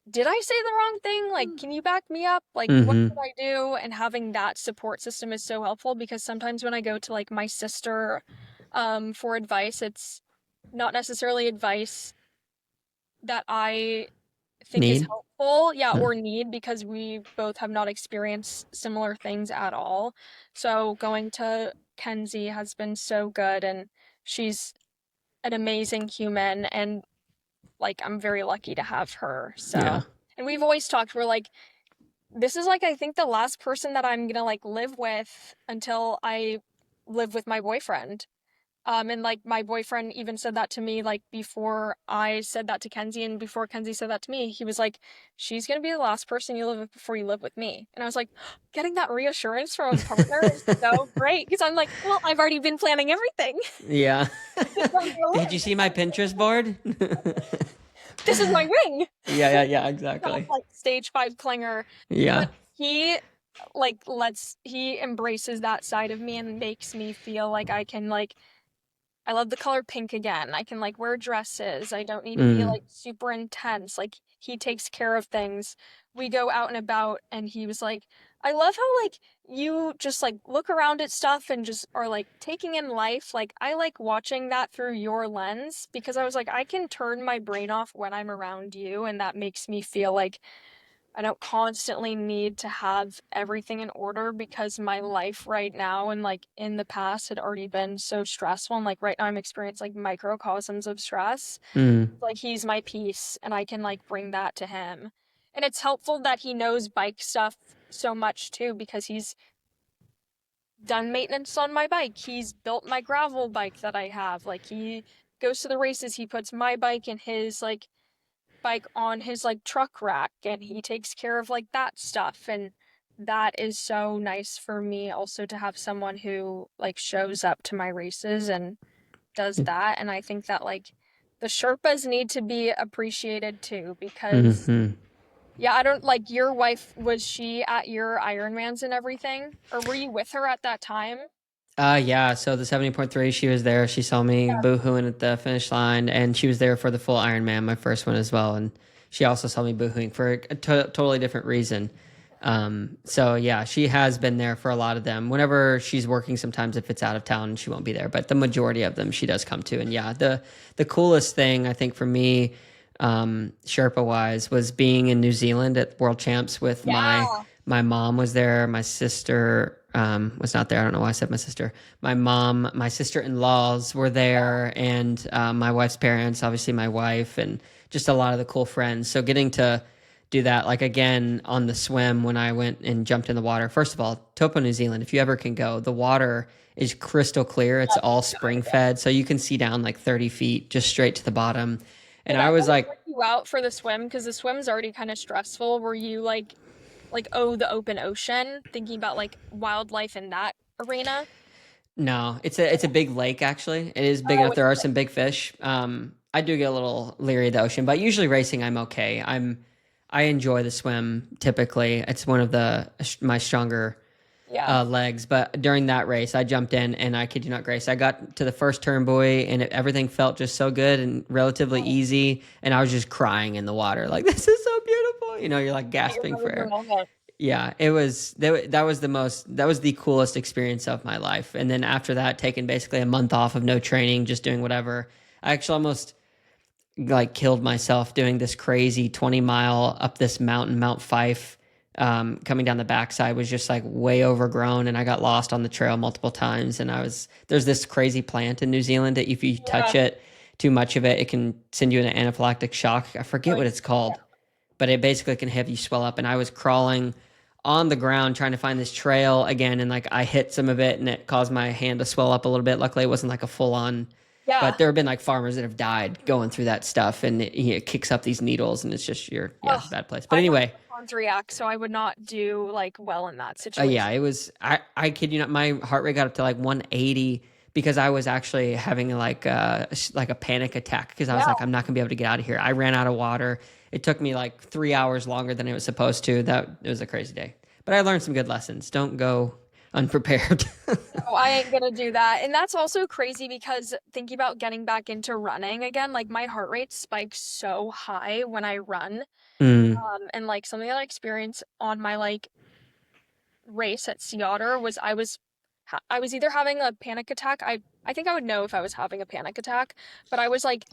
did I say the wrong thing? Like, can you back me up? Like, what
Mhm.
should I do? And having that support system is so helpful, because sometimes when I go to like my sister for advice, it's not necessarily advice that I think is
Need?
helpful, yeah,
Huh.
or need, because we both have not experienced similar things at all. So going to Kenzie has been so good, and she's an amazing human, and like I'm very lucky to have her.
Yeah.
So, and we've always talked, we're like, this is like I think the last person that I'm gonna like live with until I live with my boyfriend. And like my boyfriend even said that to me like before I said that to Kenzie and before Kenzie said that to me, he was like, she's gonna be the last person you live with before you live with me. And I was like, getting that reassurance from a partner is so great because I'm like, well, I've already been planning everything.
Yeah.
This is where I'm gonna
Did you
live.
see my Pinterest board?
This is my ring.
Yeah,
Not
exactly.
like stage five clinger.
Yeah.
But he he embraces that side of me and makes me feel like I can like I love the color pink again. I can like wear dresses. I don't need to be
Mm,
like super intense. Like he takes care of things. We go out and about and he was like, I love how like you just like look around at stuff and just are like taking in life. Like I like watching that through your lens because I was like, I can turn my brain off when I'm around you and that makes me feel like I don't constantly need to have everything in order because my life right now and like in the past had already been so stressful. And like right now I'm experiencing like microcosms of stress.
mm,
Like he's my peace and I can like bring that to him. And it's helpful that he knows bike stuff so much too because he's done maintenance on my bike. He's built my gravel bike that I have. Like he goes to the races, he puts my bike in his like bike on his like truck rack and he takes care of like that stuff and that is so nice for me also to have someone who like shows up to my races and does that and I think that like the Sherpas need to be appreciated too because
mm-hmm.
yeah, I don't like your wife was she at your Ironmans and everything or were you with her at that time?
Yeah, so the 70.3, she was there. She saw me
Yeah.
boohooing at the finish line, and she was there for the full Ironman, my first one as well. And she also saw me boohooing for totally different reason. So yeah, she has been there for a lot of them. Whenever she's working, sometimes if it's out of town, she won't be there, but the majority of them she does come to. And yeah, the coolest thing I think for me, Sherpa wise, was being in New Zealand at World Champs with
Yeah.
my mom was there. My sister was not there. I don't know why I said my sister. My mom, my sister in laws were there, and my wife's parents, obviously my wife, and just a lot of the cool friends. So getting to do that, like again on the swim when I went and jumped in the water. First of all, Topo, New Zealand, if you ever can go, the water is crystal clear. It's all spring fed, so you can see down like 30 feet just straight to the bottom. And
Did
I
that
was
really
like,
freak you out for the swim? Because the swim's already kind of stressful. Were you like oh the open ocean, thinking about like wildlife in that arena?
no, it's a big lake actually. It is big
Oh,
enough.
it's
There are some big fish. I do get a little leery of the ocean, but usually racing I'm okay. I enjoy the swim typically. It's one of the my stronger
yeah.
legs. But during that race, I jumped in and I kid you not, Grace, I got to the first turn buoy and everything felt just so good and relatively easy. And I was just crying in the water, like this is so beautiful. You know, you're like
You
gasping for
remember the
air.
moment.
Yeah, that was that was the coolest experience of my life. And then after that, taking basically a month off of no training, just doing whatever. I actually almost like killed myself doing this crazy 20-mile up this mountain, Mount Fife. Coming down the backside was just like way overgrown, and I got lost on the trail multiple times. And there's this crazy plant in New Zealand that if you touch
Yeah.
it, too much of it, it can send you into anaphylactic shock. I forget
Oh,
what it's called, but it basically can have you swell up. And I was crawling on the ground trying to find this trail again, and like I hit some of it, and it caused my hand to swell up a little bit. Luckily, it wasn't like a full on. But
yeah.
there have been like farmers that have died going through that stuff, and it kicks up these needles, and it's just
Oh,
bad place. But
I have
anyway,
hypochondriac, so I would not do like well in that
yeah,
situation.
it was. I kid you not, my heart rate got up to like 180 because I was actually having like a panic attack because I was
Yeah.
like, I'm not gonna be able to get out of here. I ran out of water. It took me like 3 hours longer than it was supposed to. That it was a crazy day, but I learned some good lessons. Don't go unprepared.
Oh, I ain't gonna do that. And that's also crazy because thinking about getting back into running again, like my heart rate spikes so high when I run.
Mm,
And like something that I experienced on my like race at Sea Otter was I was either having a panic attack. I think I would know if I was having a panic attack, but I was like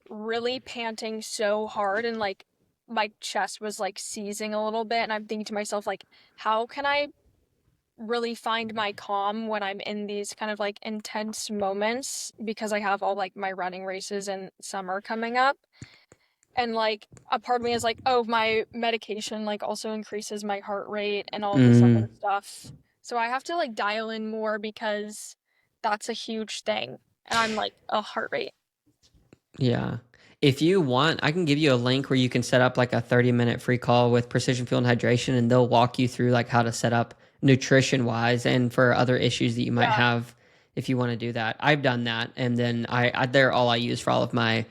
really panting so hard and like my chest was like seizing a little bit and I'm thinking to myself like how can I really find my calm when I'm in these kind of like intense moments because I have all like my running races in summer coming up. And like a part of me is like, oh, my medication like also increases my heart rate and all this other
Mm,
stuff. So I have to like dial in more because that's a huge thing. And I'm like, a heart rate.
yeah. If you want, I can give you a link where you can set up like a 30-minute free call with Precision Fuel and Hydration, and they'll walk you through like how to set up nutrition wise and for other issues that you might
Yeah.
have if you want to do that. I've done that, and then they're all I use for all of my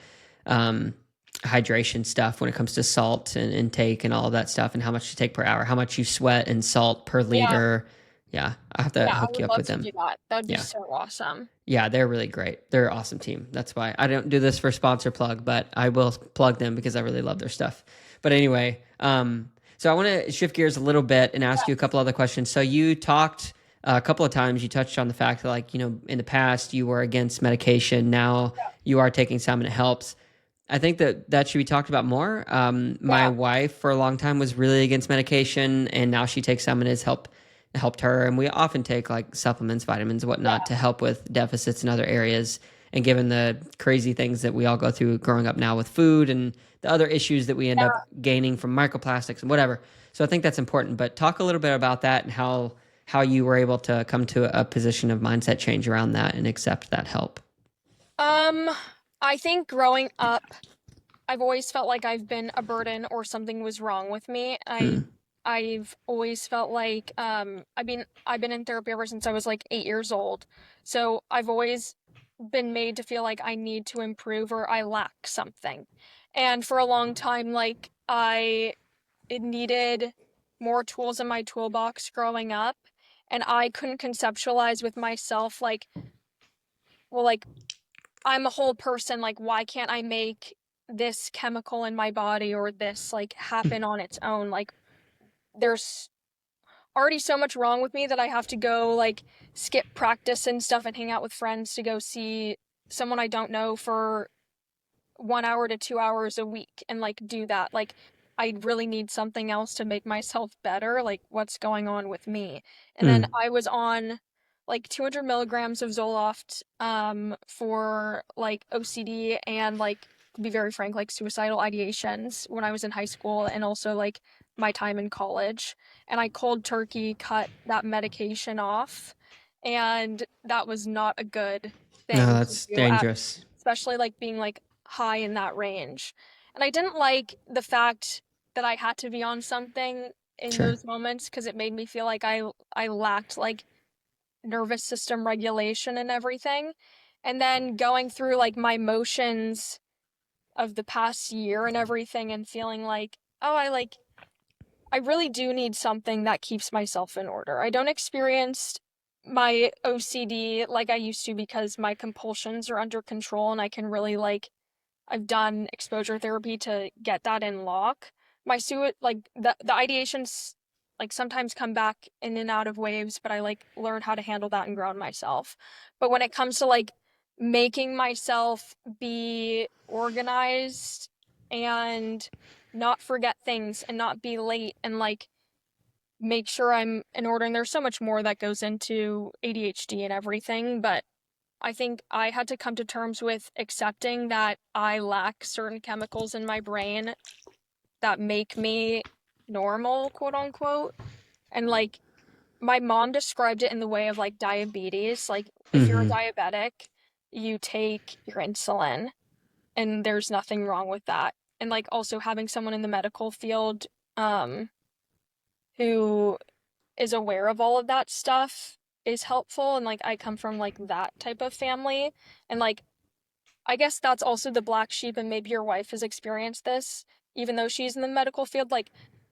um, hydration stuff when it comes to salt and intake and all of that stuff, and how much you take per hour, how much you sweat and salt per
Yeah.
liter. Yeah, I have to
Yeah. I
hook you
would
up
love
with
to
them.
do that. That would be
Yeah.
so awesome.
Yeah, they're really great. They're an awesome team. That's why I don't do this for sponsor plug, but I will plug them because I really love their stuff. But anyway, so I want to shift gears a little bit and ask you a
Yes.
couple other questions. So you talked a couple of times, you touched on the fact that, like, in the past you were against medication. Now
Yeah.
you are taking some and it helps. I think that should be talked about more. My
Yeah.
wife for a long time was really against medication, and now she takes some and it's helped her. And we often take like supplements, vitamins, whatnot
Yeah.
to help with deficits in other areas. And given the crazy things that we all go through growing up now with food and the other issues that we end up
Yeah.
gaining from microplastics and whatever, so I think that's important. But talk a little bit about that and how you were able to come to a position of mindset change around that and accept that help.
Um, I think growing up, I've always felt like I've been a burden or something was wrong with me.
Mm,
I've always felt like I've been in therapy ever since I was like 8 years old. So I've always been made to feel like I need to improve or I lack something. And for a long time, like I it needed more tools in my toolbox growing up. And I couldn't conceptualize with myself like, well, like I'm a whole person, like why can't I make this chemical in my body or this like happen on its own? Like there's already so much wrong with me that I have to go like skip practice and stuff and hang out with friends to go see someone I don't know for 1 hour to 2 hours a week and like do that. Like I really need something else to make myself better. Like what's going on with me? And then
mm.
I was on like 200 milligrams of Zoloft for like OCD and like to be very frank, like suicidal ideations when I was in high school and also like my time in college. And I cold turkey cut that medication off. And that was not a good
No,
thing to
that's
do at
dangerous.
especially like being like high in that range. And I didn't like the fact that I had to be on something in
Sure.
those moments because it made me feel like I lacked like nervous system regulation and everything. And then going through like my motions of the past year and everything and feeling like, oh, I really do need something that keeps myself in order. I don't experience my OCD like I used to because my compulsions are under control and I can really like I've done exposure therapy to get that in lock. Like the ideations like sometimes come back in and out of waves, but I like learn how to handle that and ground myself. But when it comes to like making myself be organized and not forget things and not be late and like make sure I'm in order and there's so much more that goes into ADHD and everything, but I think I had to come to terms with accepting that I lack certain chemicals in my brain that make me normal, quote unquote. And like my mom described it in the way of like diabetes. Like if you're a
Mm-hmm.
diabetic, you take your insulin and there's nothing wrong with that. And like also having someone in the medical field um who is aware of all of that stuff is helpful and like I come from like that type of family and like I guess that's also the black sheep, and maybe your wife has experienced this, even though she's in the medical field. Like,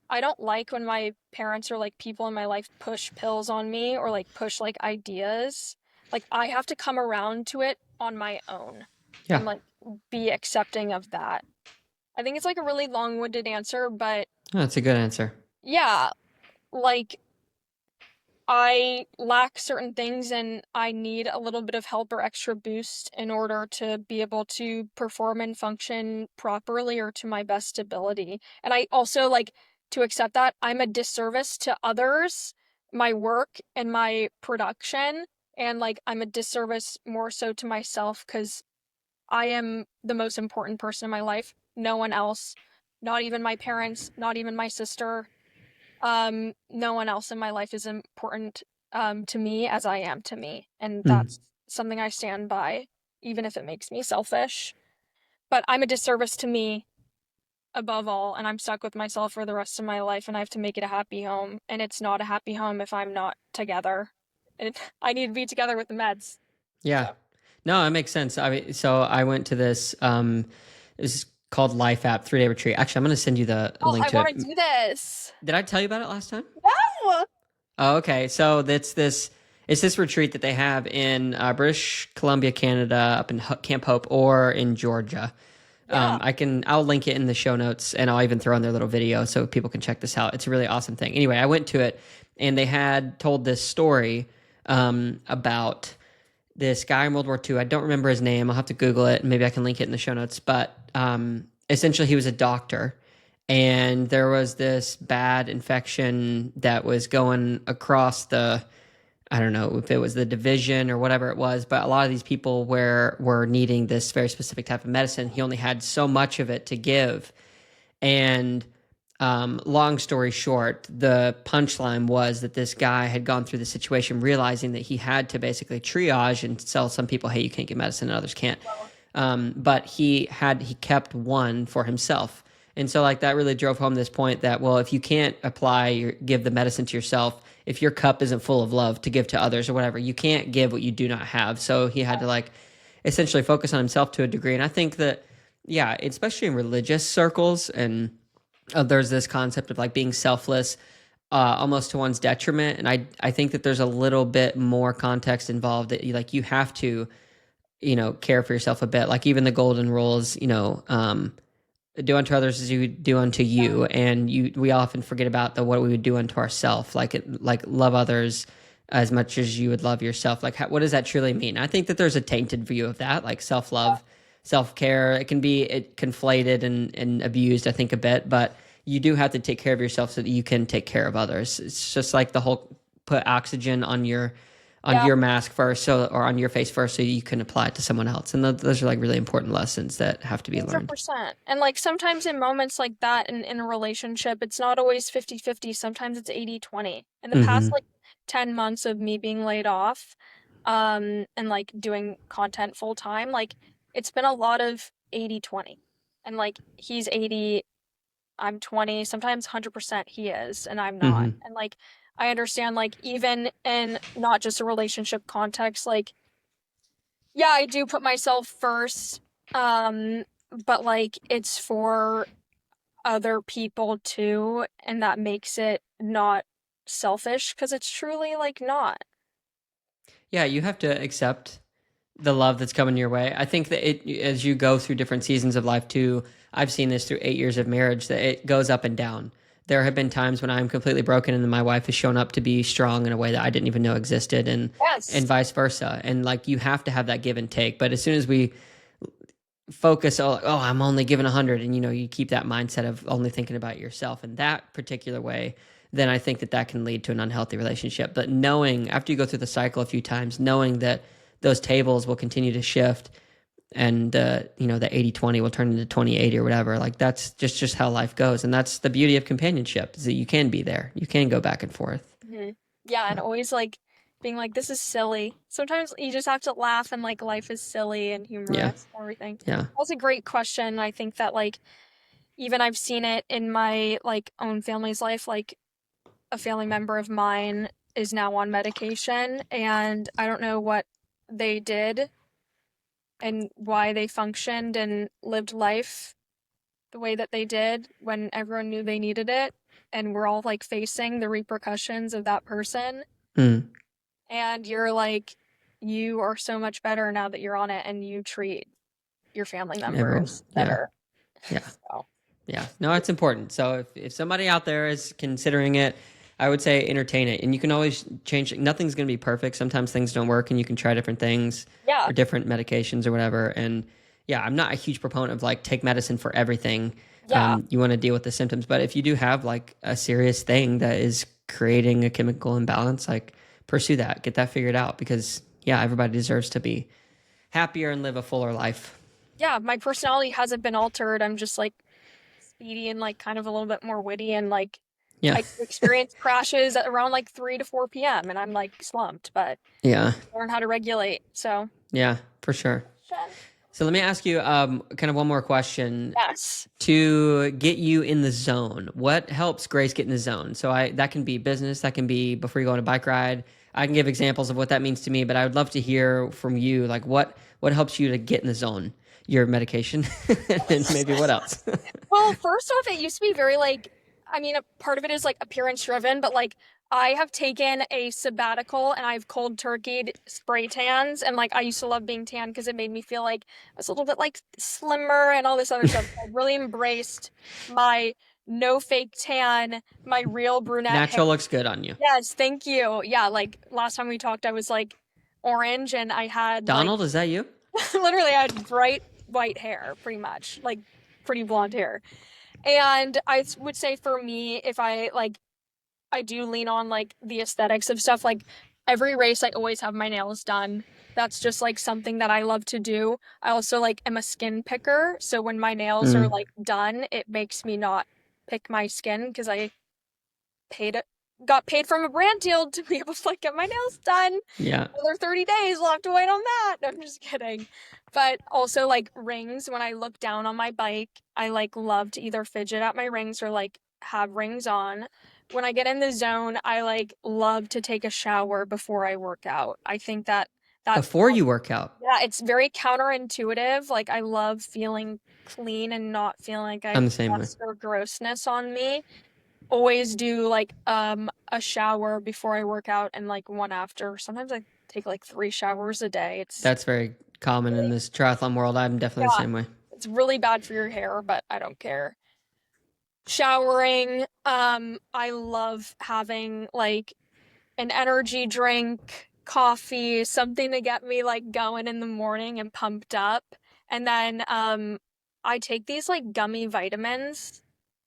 I don't like when my parents or like people in my life push pills on me or like push like ideas. Like, I have to come around to it on my own
Yeah.
and like be accepting of that. I think it's like a really long winded answer, but
Oh, that's a good answer.
yeah, like I lack certain things and I need a little bit of help or extra boost in order to be able to perform and function properly or to my best ability. And I also like to accept that I'm a disservice to others, my work and my production, and like I'm a disservice more so to myself because I am the most important person in my life. no one else, not even my parents, not even my sister. No one else in my life is important to me as I am to me. And
Mm.
that's something I stand by, even if it makes me selfish. But I'm a disservice to me above all, and I'm stuck with myself for the rest of my life, and I have to make it a happy home. And it's not a happy home if I'm not together. And I need to be together with the meds.
Yeah.
So,
No, it makes sense. I mean, so I went to this, it's called Life App 3-day retreat. Actually, I'm going to send you the
oh,
link
I
to
want
it.
to do this.
Did I tell you about it last time?
No.
Oh, okay. So it's this retreat that they have in British Columbia, Canada, up in Camp Hope, or in Georgia.
Yeah.
I'll link it in the show notes, and I'll even throw in their little video so people can check this out. It's a really awesome thing. Anyway, I went to it, and they had told this story about this guy in World War II. I don't remember his name. I'll have to Google it, and maybe I can link it in the show notes. But essentially, he was a doctor, and there was this bad infection that was going across the, I don't know if it was the division or whatever it was, but a lot of these people were needing this very specific type of medicine. He only had so much of it to give, and long story short, the punchline was that this guy had gone through the situation, realizing that he had to basically triage and tell some people, "Hey, you can't get medicine," and others can't. But he kept one for himself, and so like that really drove home this point that, well, if you can't give the medicine to yourself, if your cup isn't full of love to give to others or whatever, you can't give what you do not have. So he had to like essentially focus on himself to a degree, and I think that yeah, especially in religious circles and there's this concept of like being selfless almost to one's detriment, and I think that there's a little bit more context involved that you have to care for yourself a bit, like even the golden rules, do unto others as you do unto you, and we often forget about the what we would do unto ourselves, like love others as much as you would love yourself. Like what does that truly mean? I think that there's a tainted view of that, like self-love, self-care. It can be conflated and abused, I think, a bit, but you do have to take care of yourself so that you can take care of others. It's just like the whole put oxygen on your
Yeah.
mask first, or on your face first, so you can apply it to someone else. And those are like really important lessons that have to be learned.
100%. And like sometimes in moments like that in a relationship, it's not always 50-50. Sometimes it's 80-20. In the past
Mm-hmm.
like 10 months of me being laid off, and like doing content full time, like it's been a lot of 80-20. And like he's 80, I'm 20, sometimes 100% he is, and I'm not.
Mm-hmm.
And like I understand like even in not just a relationship context, like yeah, I do put myself first. But like it's for other people too, and that makes it not selfish because it's truly like not.
Yeah, you have to accept the love that's coming your way. I think that as you go through different seasons of life too, I've seen this through 8 years of marriage, that it goes up and down. There have been times when I'm completely broken and then my wife has shown up to be strong in a way that I didn't even know existed, and
Yes.
vice versa. And like you have to have that give and take. But as soon as we focus on, oh, I'm only giving 100, and you keep that mindset of only thinking about yourself in that particular way, then I think that that can lead to an unhealthy relationship. But knowing, after you go through the cycle a few times, knowing that those tables will continue to shift, and the 80-20 will turn into 20-80 or whatever, like that's just how life goes. And that's the beauty of companionship, is that you can be there, you can go back and forth.
Mhm. Yeah, and
So
always like being like, this is silly. Sometimes you just have to laugh and like life is silly and
yeah,
humorous and everything.
yeah.
That's a great question. I think that like even I've seen it in my like own family's life, like a family member of mine is now on medication, and I don't know what they did and why they functioned and lived life the way that they did when everyone knew they needed it, and we're all like facing the repercussions of that person.
Mm,
And you're like, you are so much better now that you're on it and you treat your family
everyone,
members
yeah,
better.
yeah.
So,
Yeah, no, it's important. So if somebody out there is considering it, I would say entertain it. And you can always change it. Nothing's going to be perfect. Sometimes things don't work, and you can try different things
yeah,
or different medications or whatever. And yeah, I'm not a huge proponent of like take medicine for everything.
yeah,
You want to deal with the symptoms. But if you do have like a serious thing that is creating a chemical imbalance, like pursue that, get that figured out, because yeah, everybody deserves to be happier and live a fuller life.
Yeah, my personality hasn't been altered. I'm just like speedy and like kind of a little bit more witty and like
Yeah.
I experience crashes at around like 3 to 4 p.m. and I'm like slumped, but
Yeah.
learn how to regulate. So,
Yeah, for sure. So let me ask you kind of one more question
yes.
to get you in the zone. What helps Grace get in the zone? So I that can be business, that can be before you go on a bike ride. I can give examples of what that means to me, but I would love to hear from you like what helps you to get in the zone? Your medication and maybe what else?
Well, first off, it used to be very like, I mean, a part of it is like appearance driven, but like I have taken a sabbatical and I've cold turkeyed spray tans. And like I used to love being tan because it made me feel like I was a little bit like slimmer and all this other stuff. I really embraced my no fake tan, my real brunette hair.
Natural looks good on you.
Yes, thank you. Yeah, like last time we talked, I was like orange and I had like
Donald, is that you?
literally I had bright white hair, pretty much, like pretty blonde hair. And would say for me, if I like, I do lean on like the aesthetics of stuff. Like every race, I always have my nails done. That's just like something that I love to do. I also like am a skin picker. So when my nails are
Mm,
like done, it makes me not pick my skin because I paid got paid from a brand deal to be able to like get my nails done.
yeah.
Another 30 days, we'll have to wait on that. No, I'm just kidding. But also like rings, when I look down on my bike, I like love to either fidget at my rings or like have rings on. When I get in the zone, I like love to take a shower before I work out. I think that that
Before you work out.
yeah, it's very counterintuitive. Like I love feeling clean and not feeling like I
I'm
have
the same way.
dust or grossness on me. Always do like a shower before I work out and like one after. Sometimes I take like 3 showers a day. It's
That's very common in this triathlon world. I'm definitely the
yeah,
same way.
it's really bad for your hair, but I don't care. Showering, I love having like an energy drink, coffee, something to get me like going in the morning and pumped up. And then I take these like gummy vitamins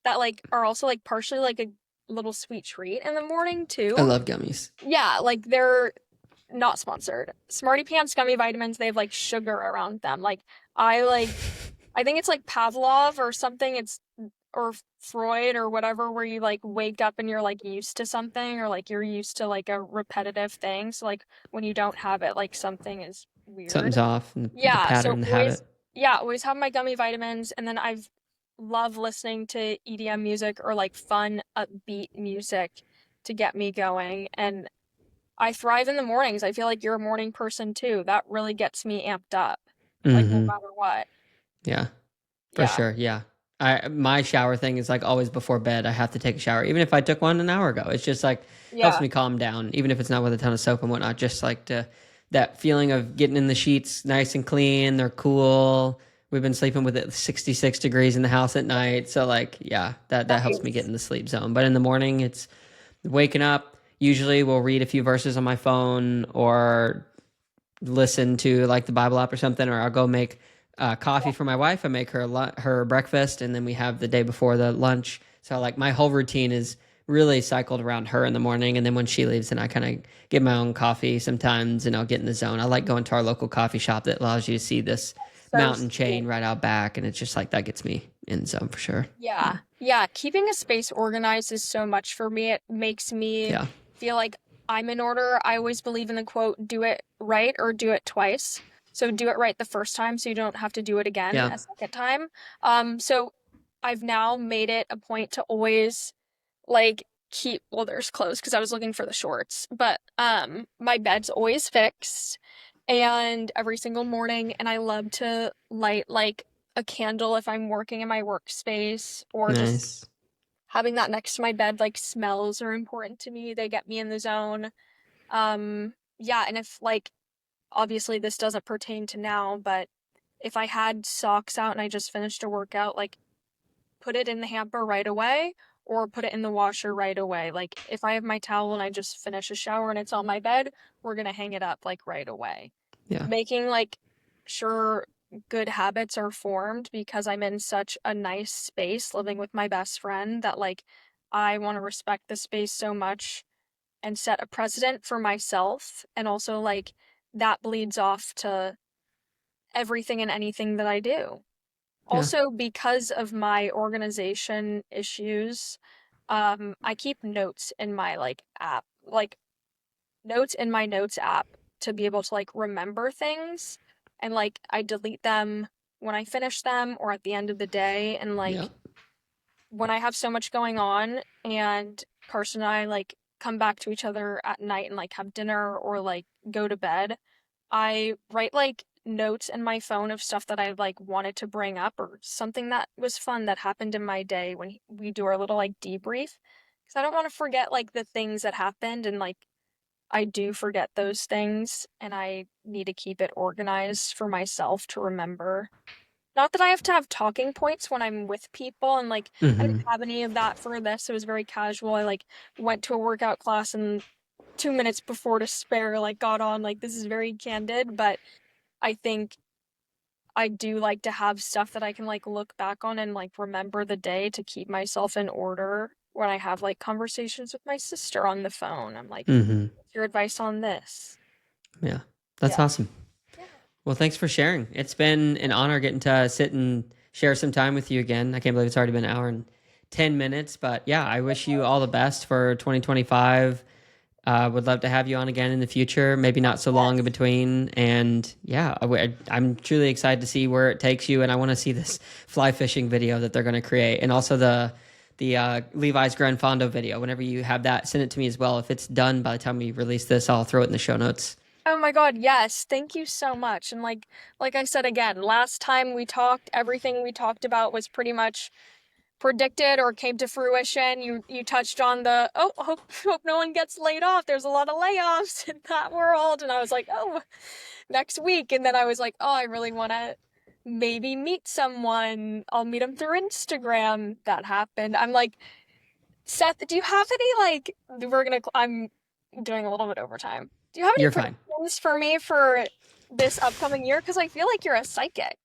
that like are also like partially like a little sweet treat in the morning
I
too.
love gummies.
Yeah, like they're not sponsored. Smarty Pants gummy vitamins, they have like sugar around them. I think it's like Pavlov or something. It's or Freud or whatever, where you like wake up and you're like used to something or like you're used to like a repetitive thing. So like when you don't have it, like something is weird.
Something's off in the
Yeah, so
pattern, the
always
habit.
yeah, always have my gummy vitamins and then I've love listening to EDM music or like fun upbeat music to get me going and I thrive in the mornings. I feel like you're a morning person too. That really gets me amped up, like no
Hmm.
matter what.
Yeah, for
Yeah.
sure. Yeah. My shower thing is like always before bed. I have to take a shower, even if I took one an hour ago. It's just like helps
Yeah.
me calm down, even if it's not with a ton of soap and whatnot. Just like to that feeling of getting in the sheets nice and clean. They're cool. We've been sleeping with it 66 degrees in the house at night, so like yeah, that helps me get
Nice.
in the sleep zone. But in the morning, it's waking up. Usually, we'll read a few verses on my phone or listen to like the Bible app or something, or I'll go make coffee for my wife. I make her her breakfast, and then we have the day before the lunch. So like my whole routine is really cycled around her in the morning, and then when she leaves, then I kind of get my own coffee sometimes, and I'll get in the zone. I like going to our local coffee shop that allows you to see this
So
mountain
sweet.
chain right out back, and it's just like that gets me in the zone for sure.
Yeah. Yeah. Keeping a space organized is so much for me. It makes me
Yeah,
feel like I'm in order. I always believe in the quote, do it right or do it twice. So do it right the first time so you don't have to do it again
yeah,
a second time. So I've now made it a point to always like keep well there's clothes because I was looking for the shorts, but my bed's always fixed and every single morning and I love to light like a candle if I'm working in my workspace or just
nice.
having that next to my bed. Like smells are important to me. They get me in the zone. Yeah, and if like obviously this doesn't pertain to now, but if I had socks out and I just finished a workout, like put it in the hamper right away or put it in the washer right away. Like if I have my towel and I just finish a shower and it's on my bed, we're gonna hang it up like right away.
Yeah,
Making like sure good habits are formed because I'm in such a nice space living with my best friend that like I want to respect the space so much and set a precedent for myself and also like that bleeds off to everything and anything that I do.
Yeah.
Also, because of my organization issues, I keep notes in my like app, like notes in my notes app to be able to like remember things, and like I delete them when I finish them or at the end of the day, and
Yeah.
like when I have so much going on and Carson and I like come back to each other at night and like have dinner or like go to bed, I write like notes in my phone of stuff that I like wanted to bring up or something that was fun that happened in my day when we do our little like debrief. Because I don't want to forget like the things that happened, and like I do forget those things and I need to keep it organized for myself to remember. Not that I have to have talking points when I'm with people, and like I didn't
Mm-hmm.
have any of that for this. It was very casual. I like went to a workout class and 2 minutes before to spare, like got on, like this is very candid, but I think I do like to have stuff that I can like look back on and like remember the day to keep myself in order when I have like conversations with my sister on the phone. I'm like,
Mm-hmm.
what's your advice on this?
Yeah. That's
Yeah.
awesome.
Yeah.
Well, thanks for sharing. It's been an honor getting to sit and share some time with you again. I can't believe it's already been an hour and 10 minutes, but yeah, I wish you all the best for 2025. Would love to have you on again in the future, maybe not so long in
Yes.
between. And yeah, I'm truly excited to see where it takes you. And I want to see this fly fishing video that they're going to create. And also the Levi's Gran Fondo video. Whenever you have that, send it to me as well. If it's done by the time we release this, I'll throw it in the show notes.
Oh my God, yes. Thank you so much. And like I said again, last time we talked, everything we talked about was pretty much predicted or came to fruition. You touched on the hope no one gets laid off. There's a lot of layoffs in that world, and I was like, oh, next week. And then I was like, oh, I really want to maybe meet someone. I'll meet them through Instagram. That happened. I'm like, Seth, do you have any like I'm doing a little bit overtime. Do you have any
You're fine.
predictions for me for this upcoming year? Because I feel like you're a psychic.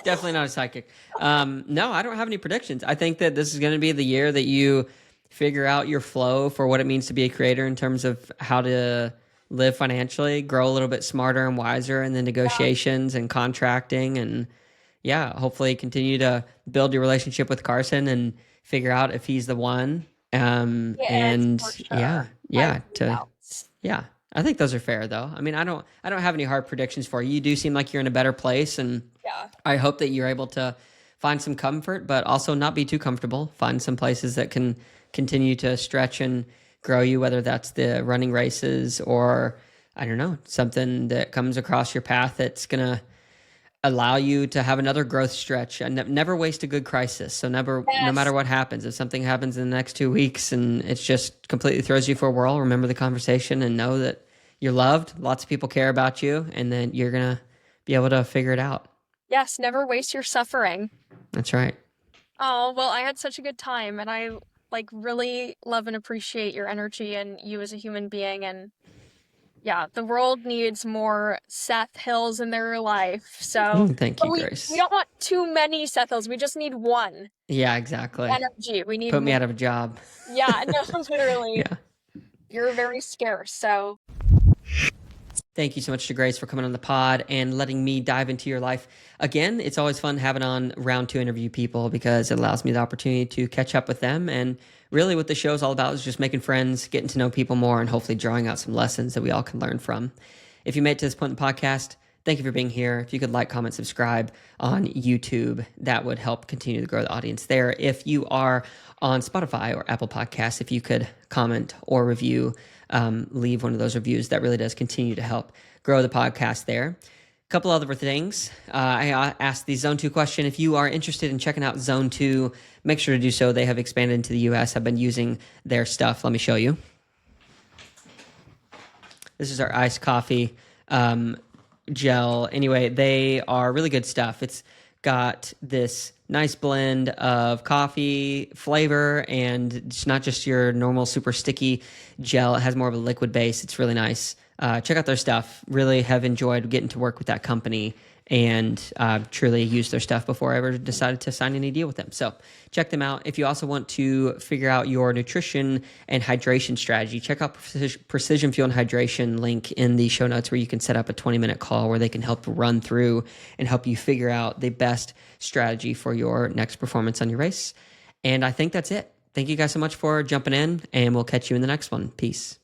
Definitely not a psychic. No, I don't have any predictions. I think that this is going to be the year that you figure out your flow for what it means to be a creator in terms of how to live financially, grow a little bit smarter and wiser in the negotiations and contracting. And yeah, hopefully continue to build your relationship with Carson and figure out if he's the one.
Yes,
And
for
yeah,
sure. I
yeah,
doubts.
yeah. I think those are fair though. I mean, I don't have any hard predictions for you. You do seem like you're in a better place, and
Yeah.
I hope that you're able to find some comfort, but also not be too comfortable. Find some places that can continue to stretch and grow you, whether that's the running races or I don't know, something that comes across your path that's gonna allow you to have another growth stretch and never waste a good crisis. So never, no matter
Yes.
what happens, if something happens in the next 2 weeks and it's just completely throws you for a whirl, remember the conversation and know that you're loved. Lots of people care about you, and then you're going to be able to figure it out.
Yes, never waste your suffering.
That's right.
Oh, well, I had such a good time, and I like really love and appreciate your energy and you as a human being. And yeah, the world needs more Seth Hills in their life. So,
Thank
but
you,
we
Grace.
don't want too many Seth Hills. We just need one
Yeah, exactly.
energy. We need
Put me
more.
out of a job.
Yeah, no, literally.
Yeah.
You're very scarce. So,
Thank you so much to Grace for coming on the pod and letting me dive into your life. Again, it's always fun having on round two interview people because it allows me the opportunity to catch up with them. And really, what the show is all about is just making friends, getting to know people more, and hopefully drawing out some lessons that we all can learn from. If you made it to this point in the podcast, thank you for being here. If you could like, comment, subscribe on YouTube, that would help continue to grow the audience there. If you are on Spotify or Apple Podcasts, if you could comment or review, leave one of those reviews, that really does continue to help grow the podcast there. A couple other things. I asked the Zone 2 question. If you are interested in checking out Zone 2, make sure to do so. They have expanded into the US. I've been using their stuff. Let me show you. This is our iced coffee gel. Anyway, they are really good stuff. It's got this nice blend of coffee flavor, and it's not just your normal super sticky gel. It has more of a liquid base. It's really nice. Check out their stuff. Really have enjoyed getting to work with that company and truly used their stuff before I ever decided to sign any deal with them. So check them out. If you also want to figure out your nutrition and hydration strategy, check out Precision Fuel and Hydration link in the show notes, where you can set up a 20-minute call where they can help run through and help you figure out the best strategy for your next performance on your race. And I think that's it. Thank you guys so much for jumping in, and we'll catch you in the next one. Peace.